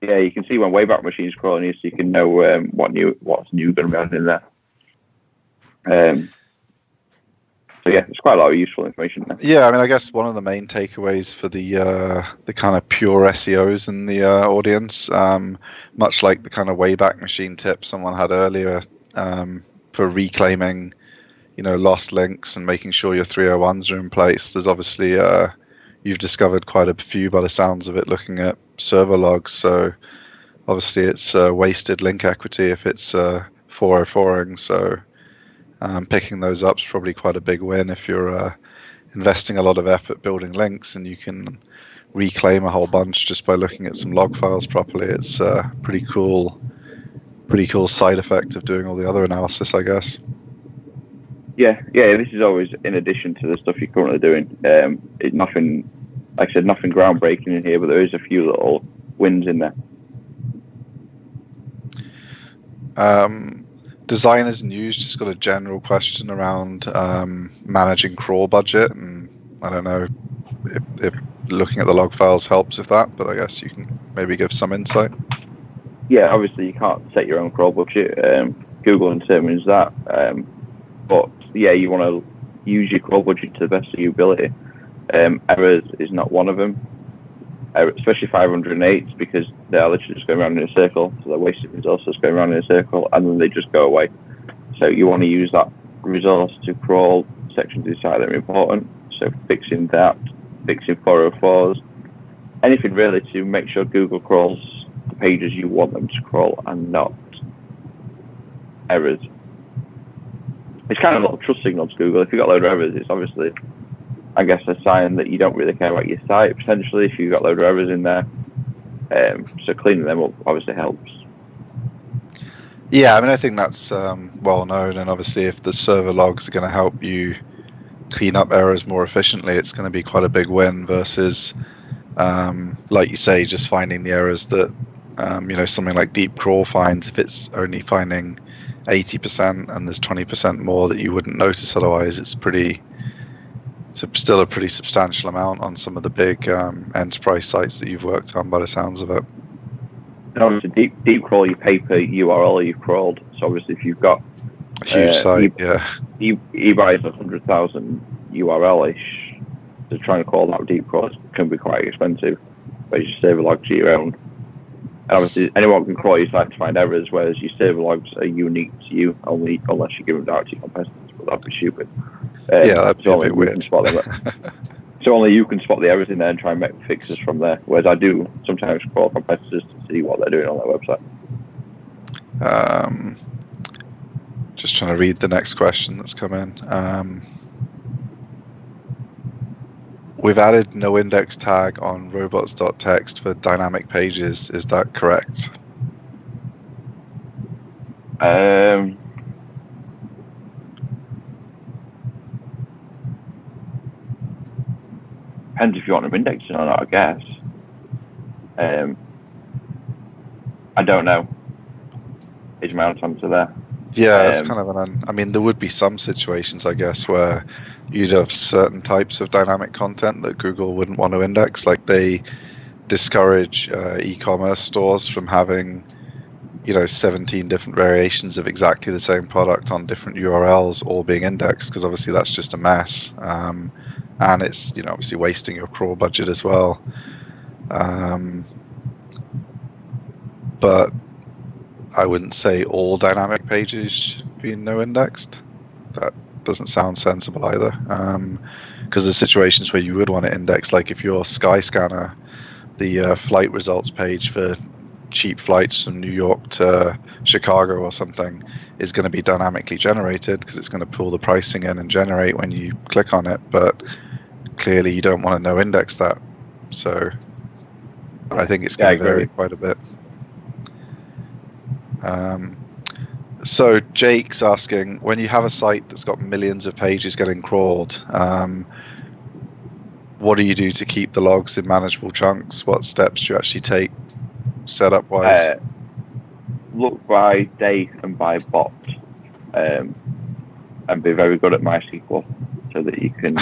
Yeah, you can see when Wayback Machine's crawling you, so you can know what's new going to be on in there. So yeah, there's quite a lot of useful information there. Yeah, I mean, I guess one of the main takeaways for the kind of pure SEOs in the audience, much like the kind of Wayback Machine tip someone had earlier, for reclaiming, lost links and making sure your 301s are in place. There's obviously you've discovered quite a few by the sounds of it, looking at server logs. So obviously it's wasted link equity if it's 404ing. So picking those up is probably quite a big win if you're investing a lot of effort building links and you can reclaim a whole bunch just by looking at some log files properly. It's a pretty cool side effect of doing all the other analysis, I guess. Yeah, this is always in addition to the stuff you're currently doing. Nothing, like I said, nothing groundbreaking in here, but there is a few little wins in there. Designers News just got a general question around managing crawl budget, and I don't know if looking at the log files helps with that, but I guess you can maybe give some insight. Yeah, obviously you can't set your own crawl budget. Google determines that, but yeah, you want to use your crawl budget to the best of your ability. Errors is not one of them, especially 508s, because they're literally just going around in a circle, so they're wasting resources going around in a circle, and then they just go away. So you want to use that resource to crawl sections of the site that are important. So fixing that, fixing 404s, anything really to make sure Google crawls the pages you want them to crawl and not errors. It's kind of a little trust signal to Google. If you've got a load of errors, it's obviously, I guess, a sign that you don't really care about your site, potentially, if you've got a load of errors in there. So cleaning them up obviously helps. Yeah, I mean, I think that's well known, and obviously if the server logs are going to help you clean up errors more efficiently, it's going to be quite a big win versus, like you say, just finding the errors that, something like Deep Crawl finds. If it's only finding 80% and there's 20% more that you wouldn't notice otherwise, it's still a pretty substantial amount on some of the big enterprise sites that you've worked on by the sounds of it. And obviously deep crawl, you pay per URL you've crawled. So obviously if you've got a huge site, eBay is 100,000 URL-ish, to try and crawl that deep crawl can be quite expensive, but you server logs your own. And obviously anyone can crawl your site to find errors, whereas your server logs are unique to you, only unless you give them out to your competitors, but that'd be stupid. That'd be a bit weird. So only you can spot the errors in there and try and make fixes from there. Whereas I do sometimes call competitors to see what they're doing on their website. Just trying to read the next question that's come in. We've added no index tag on robots.txt for dynamic pages. Is that correct? Depends if you want them indexed or not, I guess. I don't know. Is my answer there? Yeah, that's kind of I mean, there would be some situations, I guess, where you'd have certain types of dynamic content that Google wouldn't want to index. Like they discourage e-commerce stores from having, 17 different variations of exactly the same product on different URLs all being indexed, because obviously that's just a mess. And it's, obviously wasting your crawl budget as well. But I wouldn't say all dynamic pages should be no indexed. That doesn't sound sensible either. Because there's situations where you would want to index, like if you're Skyscanner, the flight results page for cheap flights from New York to Chicago or something is going to be dynamically generated because it's going to pull the pricing in and generate when you click on it. But clearly you don't want to no index that. So I think it's going to agree. vary quite a bit. So Jake's asking, when you have a site that's got millions of pages getting crawled, what do you do to keep the logs in manageable chunks? What steps do you actually take setup wise? Look by day and by bot, and be very good at MySQL so that you can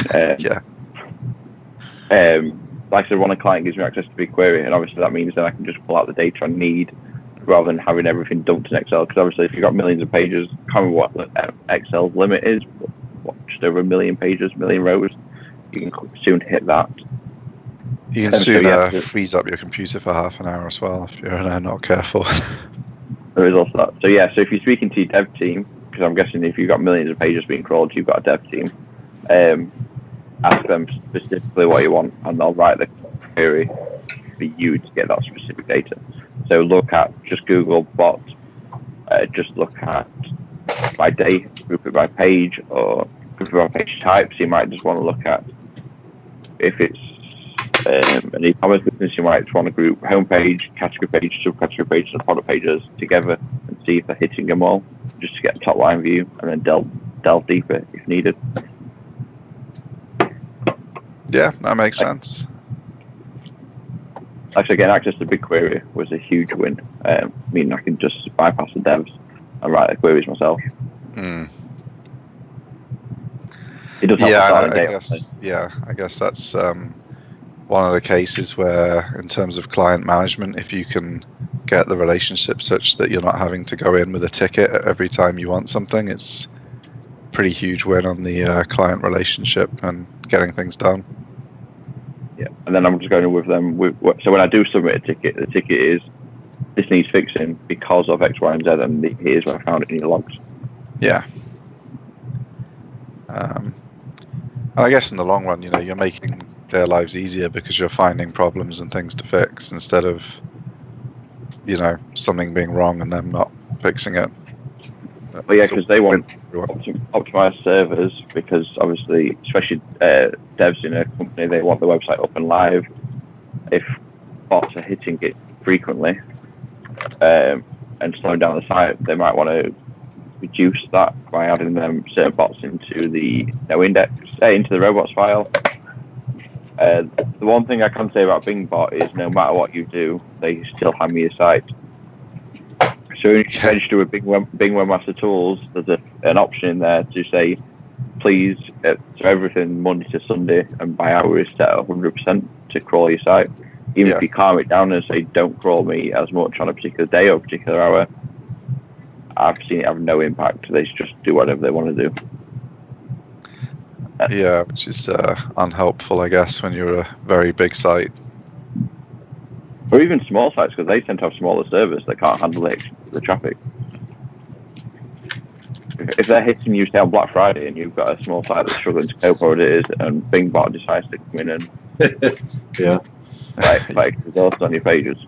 like I said, when a client gives me access to BigQuery, and obviously that means that I can just pull out the data I need rather than having everything dumped in Excel. Because obviously, if you've got millions of pages, I can't remember what Excel's limit is, but just over 1 million pages, 1 million rows, you can soon hit that. You can soon freeze up your computer for half an hour as well if you're not careful. There is also that. So yeah, so if you're speaking to your dev team, because I'm guessing if you've got millions of pages being crawled, you've got a dev team. Ask them specifically what you want, and they'll write the query for you to get that specific data. So look at, just Google bot, just look at by day, group it by page, or group it by page type. So you might just want to look at, if it's an e-commerce business, you might just want to group homepage, category page, subcategory pages, and product pages together and see if they're hitting them all, just to get a top line view, and then delve deeper if needed. Yeah, that makes sense. Actually, getting access to BigQuery was a huge win. Meaning I can just bypass the devs and write the queries myself. It does help I guess that's one of the cases where, in terms of client management, if you can get the relationship such that you're not having to go in with a ticket every time you want something, it's a pretty huge win on the client relationship and getting things done. Yeah, and then I'm just going with them. So when I do submit a ticket, the ticket is, this needs fixing because of X, Y, and Z, and here's where I found it in your logs. Yeah. And I guess in the long run, you're making their lives easier because you're finding problems and things to fix instead of, something being wrong and them not fixing it. Well, yeah, because they want optimized servers, because obviously, especially devs in a company, they want the website up and live. If bots are hitting it frequently and slowing down the site, they might want to reduce that by adding them certain bots into the index, into the robots file. The one thing I can say about Bing bot is, no matter what you do, they still hand me a site. So when you register with Bing Webmaster Tools, there's an option in there to say, please, so everything Monday to Sunday and by hour is set at 100% to crawl your site. Even if you calm it down and say, don't crawl me as much on a particular day or a particular hour, I've seen it have no impact. They just do whatever they want to do. Yeah, which is unhelpful, I guess, when you're a very big site. Or even small sites, because they tend to have smaller servers that can't handle the traffic. If they're hitting you, say, on Black Friday, and you've got a small site that's struggling to cope with what it is, and BingBot decides to come in and like exhaust on your pages.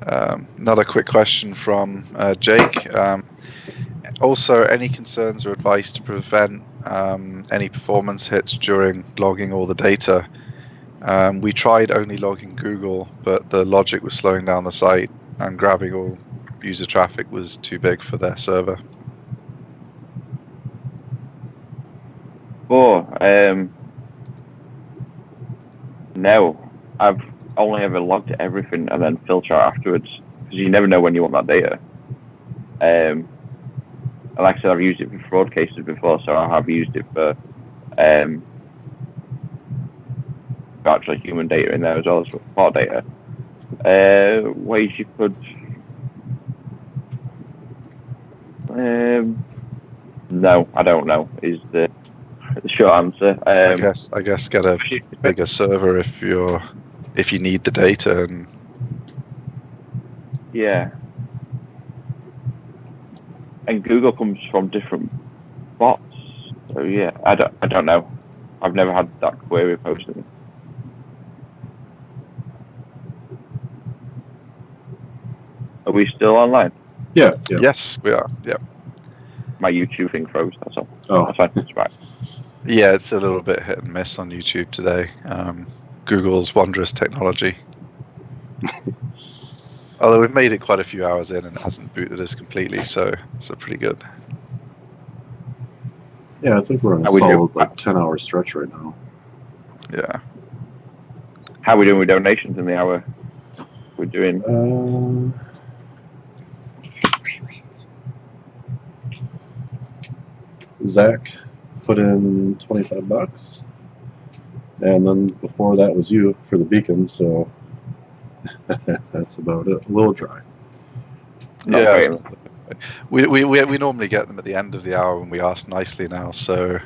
Another quick question from Jake. Also, any concerns or advice to prevent any performance hits during logging all the data? We tried only logging Google, but the logic was slowing down the site, and grabbing all user traffic was too big for their server. No, I've only ever logged everything and then filter out afterwards, because you never know when you want that data. And like I said, I've used it for fraud cases before, so I have used it for actually human data in there as well as for bot data. Ways you could. No, I don't know. Is the short answer. I guess get a bigger server if you need the data. And yeah. And Google comes from different bots, so yeah, I don't know. I've never had that query posted. Are we still online? Yeah. Yes, we are. Yeah. My YouTube thing froze. That's all. Oh, that's fine. That's right. Yeah, it's a little bit hit and miss on YouTube today. Google's wondrous technology. Although we've made it quite a few hours in and it hasn't booted us completely, so it's pretty good. Yeah, I think we're on a How we solid 10-hour stretch right now. Yeah. How are we doing with donations in the hour? We're doing. Zach put in $25, and then before that was you for the beacon. So that's about it. A little dry. Yeah, we normally get them at the end of the hour when we ask nicely now. So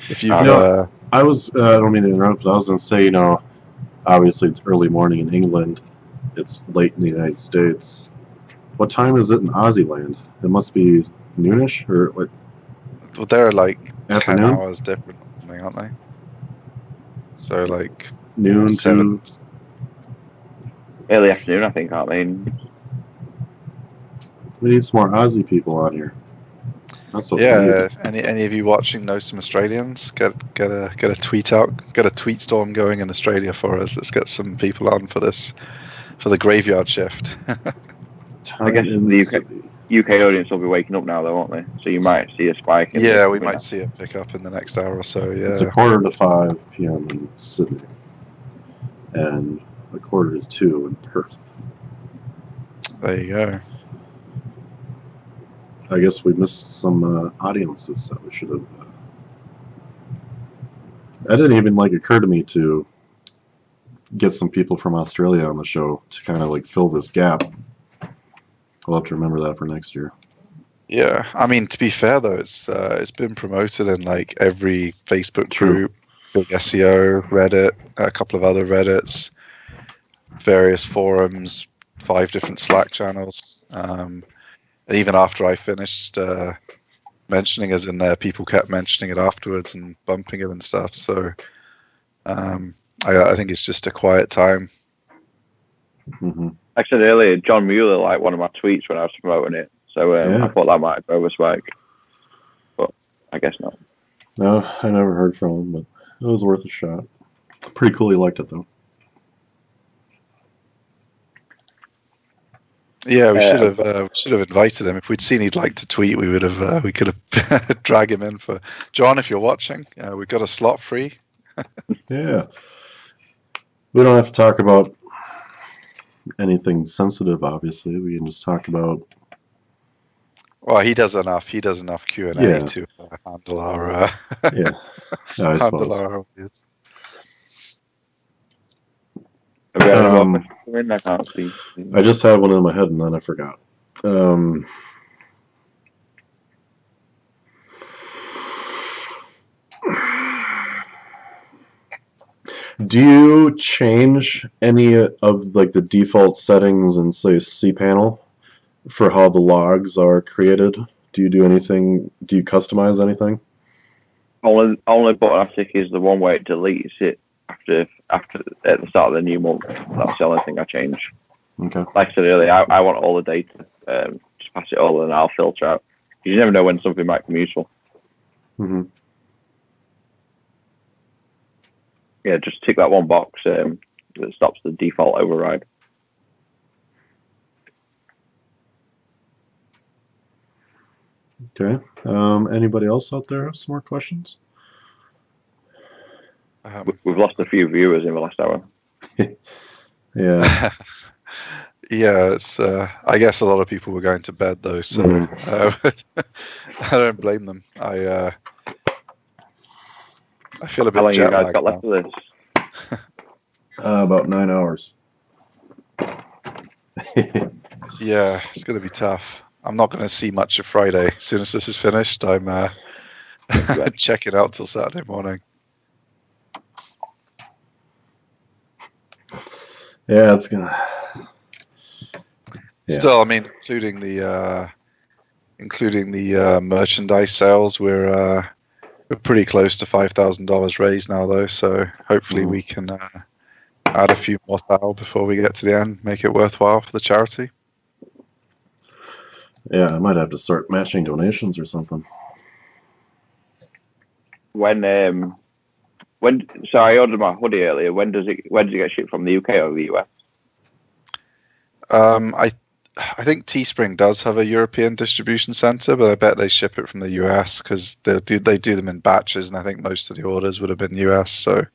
if you I don't mean to interrupt, but I was going to say, obviously it's early morning in England. It's late in the United States. What time is it in Aussie land? It must be noonish or what? Well, they're like afternoon? 10 hours different or something, aren't they? So like noon 7. to Early afternoon, I think, aren't they? we need some more Aussie people on here. That's what we Yeah, need. any of you watching know some Australians? Get a tweet out, get a tweet storm going in Australia for us. Let's get some people on for the graveyard shift. I guess the UK audience will be waking up now, though, won't they? So you might see a spike. Yeah, we might see a pickup in the next hour or so. Yeah, it's 1:45 p.m. in Sydney, and 1:45 in Perth. There you go. I guess we missed some audiences that we should have. That didn't even occur to me to get some people from Australia on the show to kind of fill this gap. We'll have to remember that for next year. Yeah, I mean, to be fair though, it's been promoted in every Facebook group, big SEO, Reddit, a couple of other Reddits, various forums, 5 different Slack channels. And even after I finished mentioning us in there, people kept mentioning it afterwards and bumping it and stuff. So I think it's just a quiet time. Mm-hmm. I said earlier, John Mueller liked one of my tweets when I was promoting it. So I thought that might go a spike. But I guess not. No, I never heard from him, but it was worth a shot. Pretty cool he liked it, though. Yeah, we should have invited him. If we'd seen he'd like to tweet, we could have drag him in for John. If you're watching, we've got a slot free. Yeah, we don't have to talk about anything sensitive. Obviously, we can just talk about. Well, he does enough. He does enough Q&A to handle our I suppose. our audience. I can't see. I just had one in my head and then I forgot. Do you change any of the default settings in say cPanel for how the logs are created? Do you do anything? Do you customize anything? Only button I tick is the one where it deletes it after at the start of the new month. That's the only thing I change. Okay. Like I said earlier, I want all the data. Just pass it all and I'll filter out. You never know when something might be useful. Mm-hmm. Yeah, just tick that one box that stops the default override. Okay. Anybody else out there have some more questions? We've lost a few viewers in the last hour. Yeah. Yeah, it's. I guess a lot of people were going to bed though, so I don't blame them. I feel a bit How long jet you guys lagged got left now. of this? About 9 hours. Yeah, it's going to be tough. I'm not going to see much of Friday. As soon as this is finished, I'm checking out till Saturday morning. Yeah, it's gonna. Yeah. Still, I mean, including the merchandise sales, we're pretty close to $5,000 raised now, though. So hopefully we can add a few more thou before we get to the end, make it worthwhile for the charity. Yeah, I might have to start matching donations or something. So I ordered my hoodie earlier. When does it get shipped from the UK or the US? I think Teespring does have a European distribution center, but I bet they ship it from the US because they do them in batches, and I think most of the orders would have been US. So,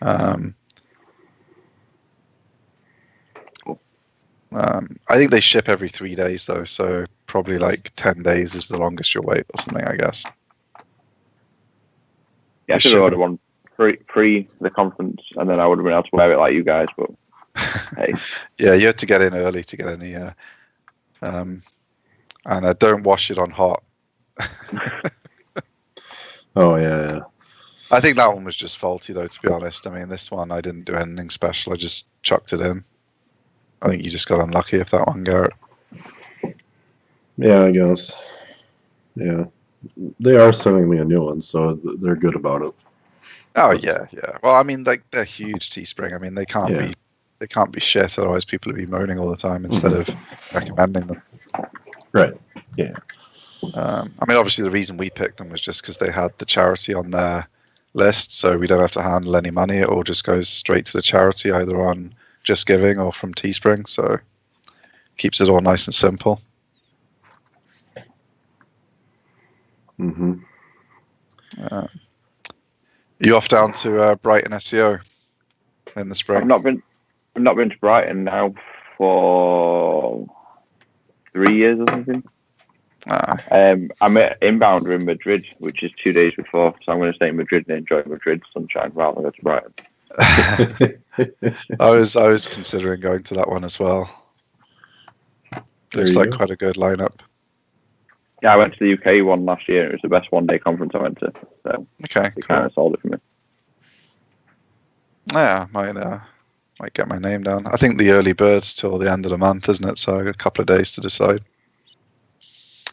I think they ship every 3 days though, so probably like 10 days is the longest you'll wait or something, I guess. Yeah, I should have ordered one pre the conference, and then I would have been able to wear it like you guys. But hey, yeah, you had to get in early to get any. And don't wash it on hot. Oh yeah. I think that one was just faulty though, to be honest. I mean, this one I didn't do anything special. I just chucked it in. I think you just got unlucky with that one, Garrett. Yeah, I guess. Yeah, they are sending me a new one, so they're good about it. Oh yeah. Well, I mean, like they're huge, Teespring. I mean, they can't be shit. Otherwise, people would be moaning all the time instead of recommending them. Right. Yeah. I mean, obviously, the reason we picked them was just because they had the charity on their list, so we don't have to handle any money. It all just goes straight to the charity, either on Just Giving or from Teespring. So keeps it all nice and simple. Mm-hmm. You off down to Brighton SEO in the spring? I've not been to Brighton now for 3 years or something. I'm at Inbound in Madrid, which is 2 days before, so I'm going to stay in Madrid and enjoy Madrid sunshine rather than go to Brighton. I was considering going to that one as well. Looks like quite a good lineup. Yeah, I went to the UK one last year. It was the best one-day conference I went to. So okay, it kind of sold it for me. Yeah, might get my name down. I think the early bird's till the end of the month, isn't it? So I got a couple of days to decide.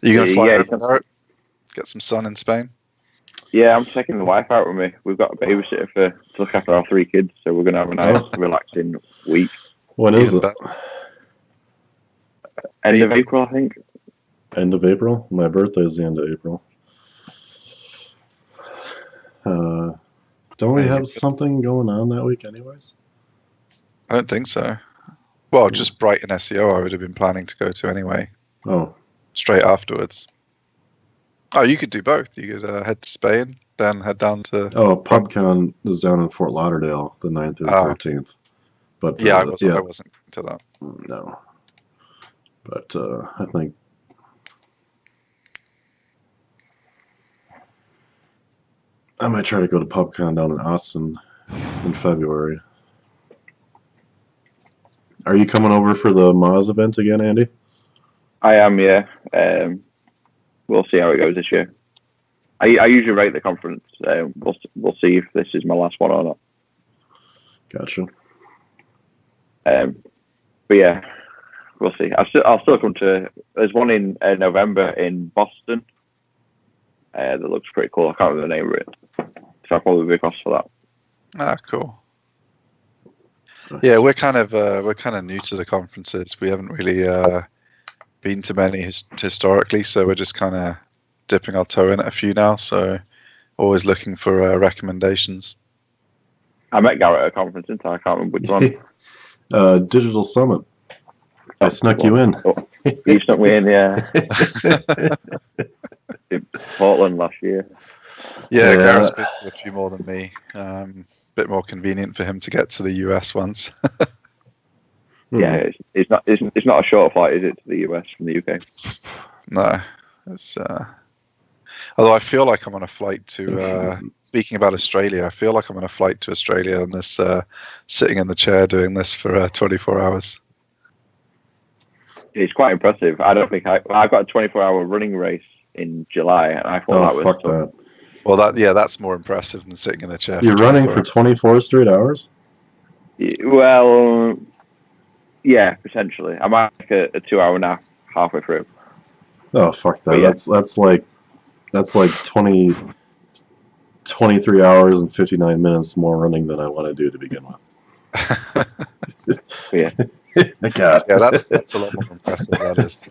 Are you going to fly over there? Get some sun in Spain? Yeah, I'm taking the wife out with me. We've got a babysitter to look after our 3 kids, so we're going to have a nice, relaxing week. When is it? End of April, I think. End of April? My birthday is the end of April. Don't we have something going on that week anyways? I don't think so. Well, just Brighton SEO I would have been planning to go to anyway. Oh. Straight afterwards. Oh, you could do both. You could head to Spain, then head down to... Oh, PubCon is down in Fort Lauderdale, the 9th through the 13th. But, yeah, I wasn't to that. No. But I think... I might try to go to PubCon down in Austin in February. Are you coming over for the Moz event again, Andy? I am, yeah. We'll see how it goes this year. I usually rate the conference. We'll see if this is my last one or not. Gotcha. But yeah, we'll see. I'll still come to. There's one in November in Boston. That looks pretty cool. I can't remember the name of it, so I'll probably be across for that. Ah, cool. Yeah, we're kind of new to the conferences. We haven't really been to many historically, so we're just kind of dipping our toe in at a few now. So always looking for recommendations. I met Garrett at a conference, didn't I? I can't remember which one. Digital Summit. I snuck you in. You snuck me in, yeah. In Portland last year. Yeah, Garrett's been to a few more than me. Bit more convenient for him to get to the US ones. Yeah, it's not a short flight, is it, to the US from the UK? No, it's. Although I feel like I'm on a flight to. Speaking about Australia, I feel like I'm on a flight to Australia and this sitting in the chair doing this for 24 hours. It's quite impressive. I don't think I got a 24-hour running race in July, and I thought that was fuck that. Well, that's more impressive than sitting in a chair. You're running for 24 straight hours? Well, yeah, potentially. I might make a 2-hour nap halfway through. Oh, fuck that. Yeah. That's like 23 hours and 59 minutes more running than I want to do to begin with. Yeah. God. Yeah, that's a lot more impressive, that is.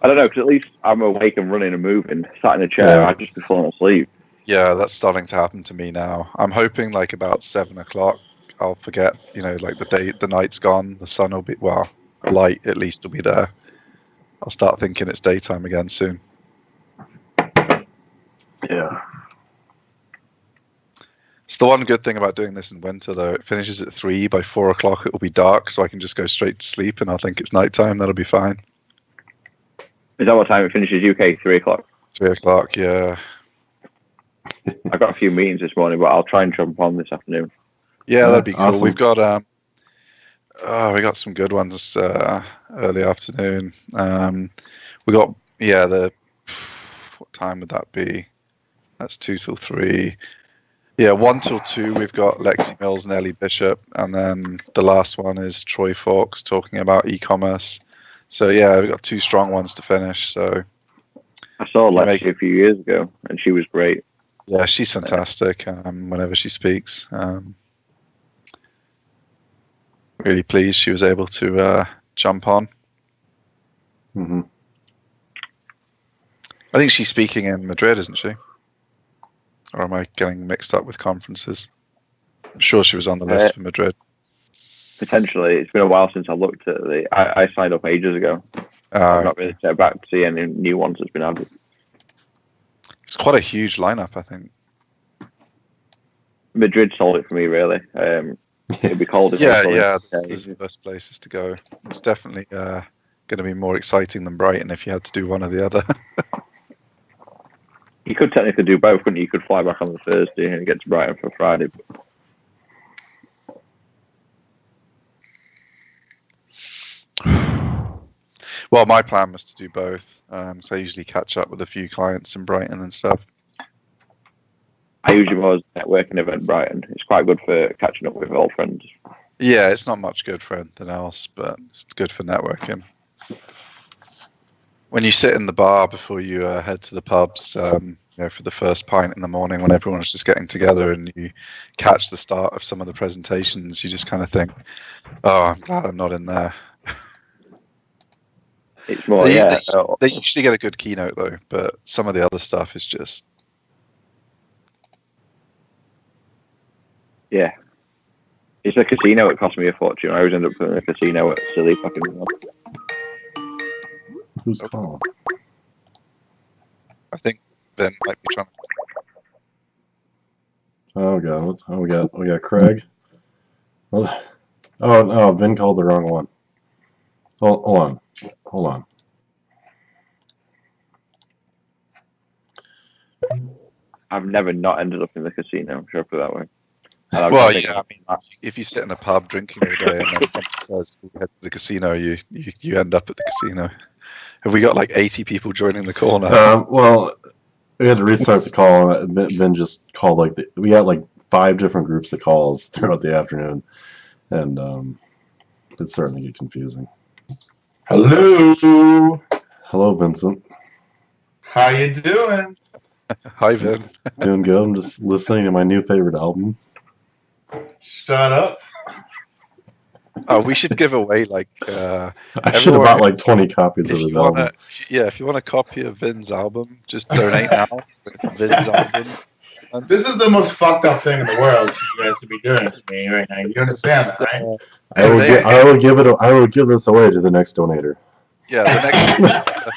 I don't know, because at least I'm awake and running and moving. Sat in a chair, I'd just be falling asleep. Yeah, that's starting to happen to me now. I'm hoping like about 7 o'clock I'll forget. Like the night's gone, the sun will be light at least will be there. I'll start thinking it's daytime again soon. Yeah. It's the one good thing about doing this in winter, though. It finishes at 3. By 4 o'clock, it will be dark, so I can just go straight to sleep, and I'll think it's nighttime. That'll be fine. Is that what time it finishes UK? 3 o'clock? 3 o'clock, yeah. I got a few meetings this morning, but I'll try and jump on this afternoon. Yeah, that'd be cool. Awesome. We've got we got some good ones early afternoon. We got what time would that be? That's 2 till 3. Yeah, 1 till 2. We've got Lexi Mills and Ellie Bishop, and then the last one is Troy Fawkes talking about e-commerce. So yeah, we've got 2 strong ones to finish. So I saw Lexi a few years ago, and she was great. Yeah, she's fantastic. Whenever she speaks, really pleased she was able to jump on. Mm-hmm. I think she's speaking in Madrid, isn't she? Or am I getting mixed up with conferences? I'm sure she was on the list for Madrid. Potentially. It's been a while since I looked at I signed up ages ago. I've not really checked back to see any new ones that's been added. It's quite a huge lineup, I think. Madrid sold it for me, really. It'd be cold if there's the best places to go. It's definitely going to be more exciting than Brighton if you had to do one or the other. You could technically do both, couldn't you? You could fly back on the Thursday and get to Brighton for Friday. Well, my plan was to do both. So I usually catch up with a few clients in Brighton and stuff. I usually was networking event Brighton. It's quite good for catching up with old friends. Yeah, it's not much good for anything else, but it's good for networking. When you sit in the bar before you head to the pubs, for the first pint in the morning when everyone's just getting together and you catch the start of some of the presentations, you just kind of think, oh, I'm glad I'm not in there. It's more, they usually get a good keynote, though, but some of the other stuff is just... Yeah. It's a casino. It cost me a fortune. I always end up putting a casino at silly fucking... Who's calling? I think Ben might be trying. Oh god! We got Craig. Oh no! Vin called the wrong one. Hold on. I've never not ended up in the casino. I'm sure put it that way. Well, yeah. I mean, if you sit in a pub drinking all day and then someone says we head to the casino, you end up at the casino. Have we got like 80 people joining the call now? Well, we had to restart the call. Ben just called we got like 5 different groups of calls throughout the afternoon, and it's starting to get confusing. Hello, Vincent. how you doing? Hi, Vin. Doing good. I'm just listening to my new favorite album. Shut up. Oh, we should give away like. I should have bought like 20 copies of his album. If you want a copy of Vin's album, just donate now. Vin's album. This is the most fucked up thing in the world for you guys to be doing to me right now. You understand that, right? I would give this away to the next donator. Yeah, the next.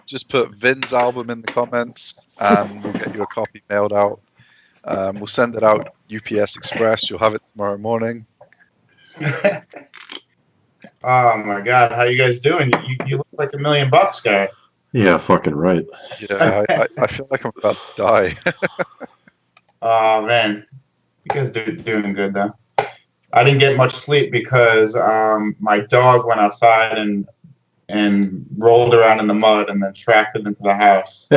Just put Vin's album in the comments, and we'll get you a copy mailed out. We'll send it out UPS Express. You'll have it tomorrow morning. Oh my god, how you guys doing? You look like $1 million guy. Yeah, fucking right. Yeah, I feel like I'm about to die. Oh man, you guys doing good though. I didn't get much sleep because my dog went outside and rolled around in the mud and then tracked it into the house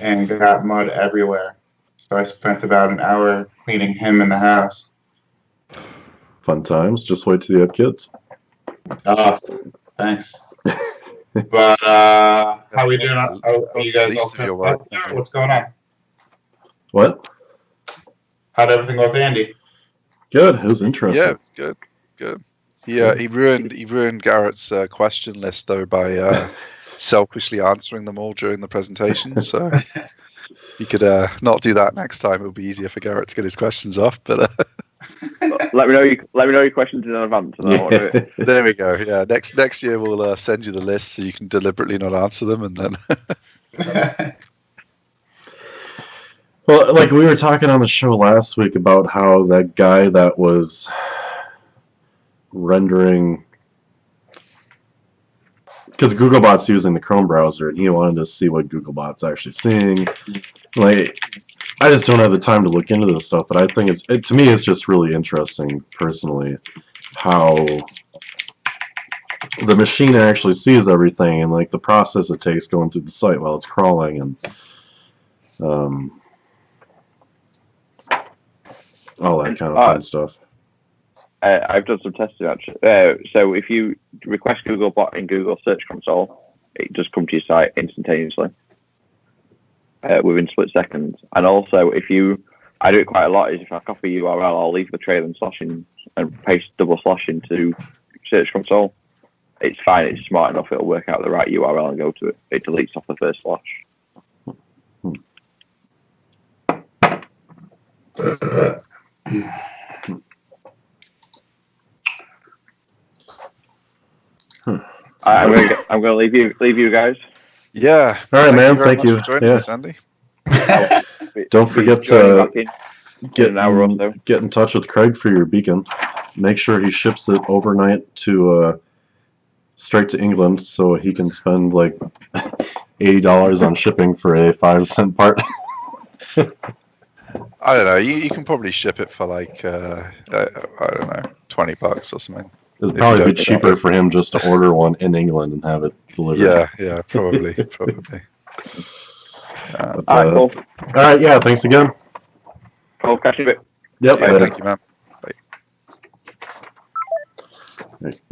and got mud everywhere. So I spent about an hour cleaning him in the house. Fun times. Just wait till you have kids. Thanks. But how are we doing? Are you guys all what's going on? What? How'd everything go with Andy? Good. It was interesting. Yeah, it was good. He ruined Garrett's question list though by selfishly answering them all during the presentation. So he could not do that next time. It would be easier for Garrett to get his questions off. But let me know your questions in advance, and I'll do it. There we go. Yeah, next year we'll send you the list so you can deliberately not answer them, and then. Well, like we were talking on the show last week about how that guy that was rendering, because Googlebot's using the Chrome browser, and he wanted to see what Googlebot's actually seeing. Like, I just don't have the time to look into this stuff, but I think to me it's just really interesting personally how the machine actually sees everything and like the process it takes going through the site while it's crawling and all that kind of fun stuff. I've done some testing actually. So if you request Googlebot in Google Search Console, it just comes to your site instantaneously within split seconds. And also, I do it quite a lot. Is if I copy URL, I'll leave the trailing slash in and paste double slash into Search Console. It's fine. It's smart enough. It'll work out the right URL and go to it. It deletes off the first slash. I'm gonna leave you guys. Yeah. All right, man. Thank Thank you you. very much for joining us, Andy. Don't forget to get in touch with Craig for your beacon. Make sure he ships it overnight to straight to England so he can spend like $80 on shipping for a 5-cent part. I don't know. You can probably ship it for like I don't know, $20 or something. It'd probably be cheaper for him just to order one in England and have it delivered. Yeah, probably. All right, cool. All right, yeah. Thanks again. Cool. Catch you in a bit. Yep. Yeah, thank you, man. Bye.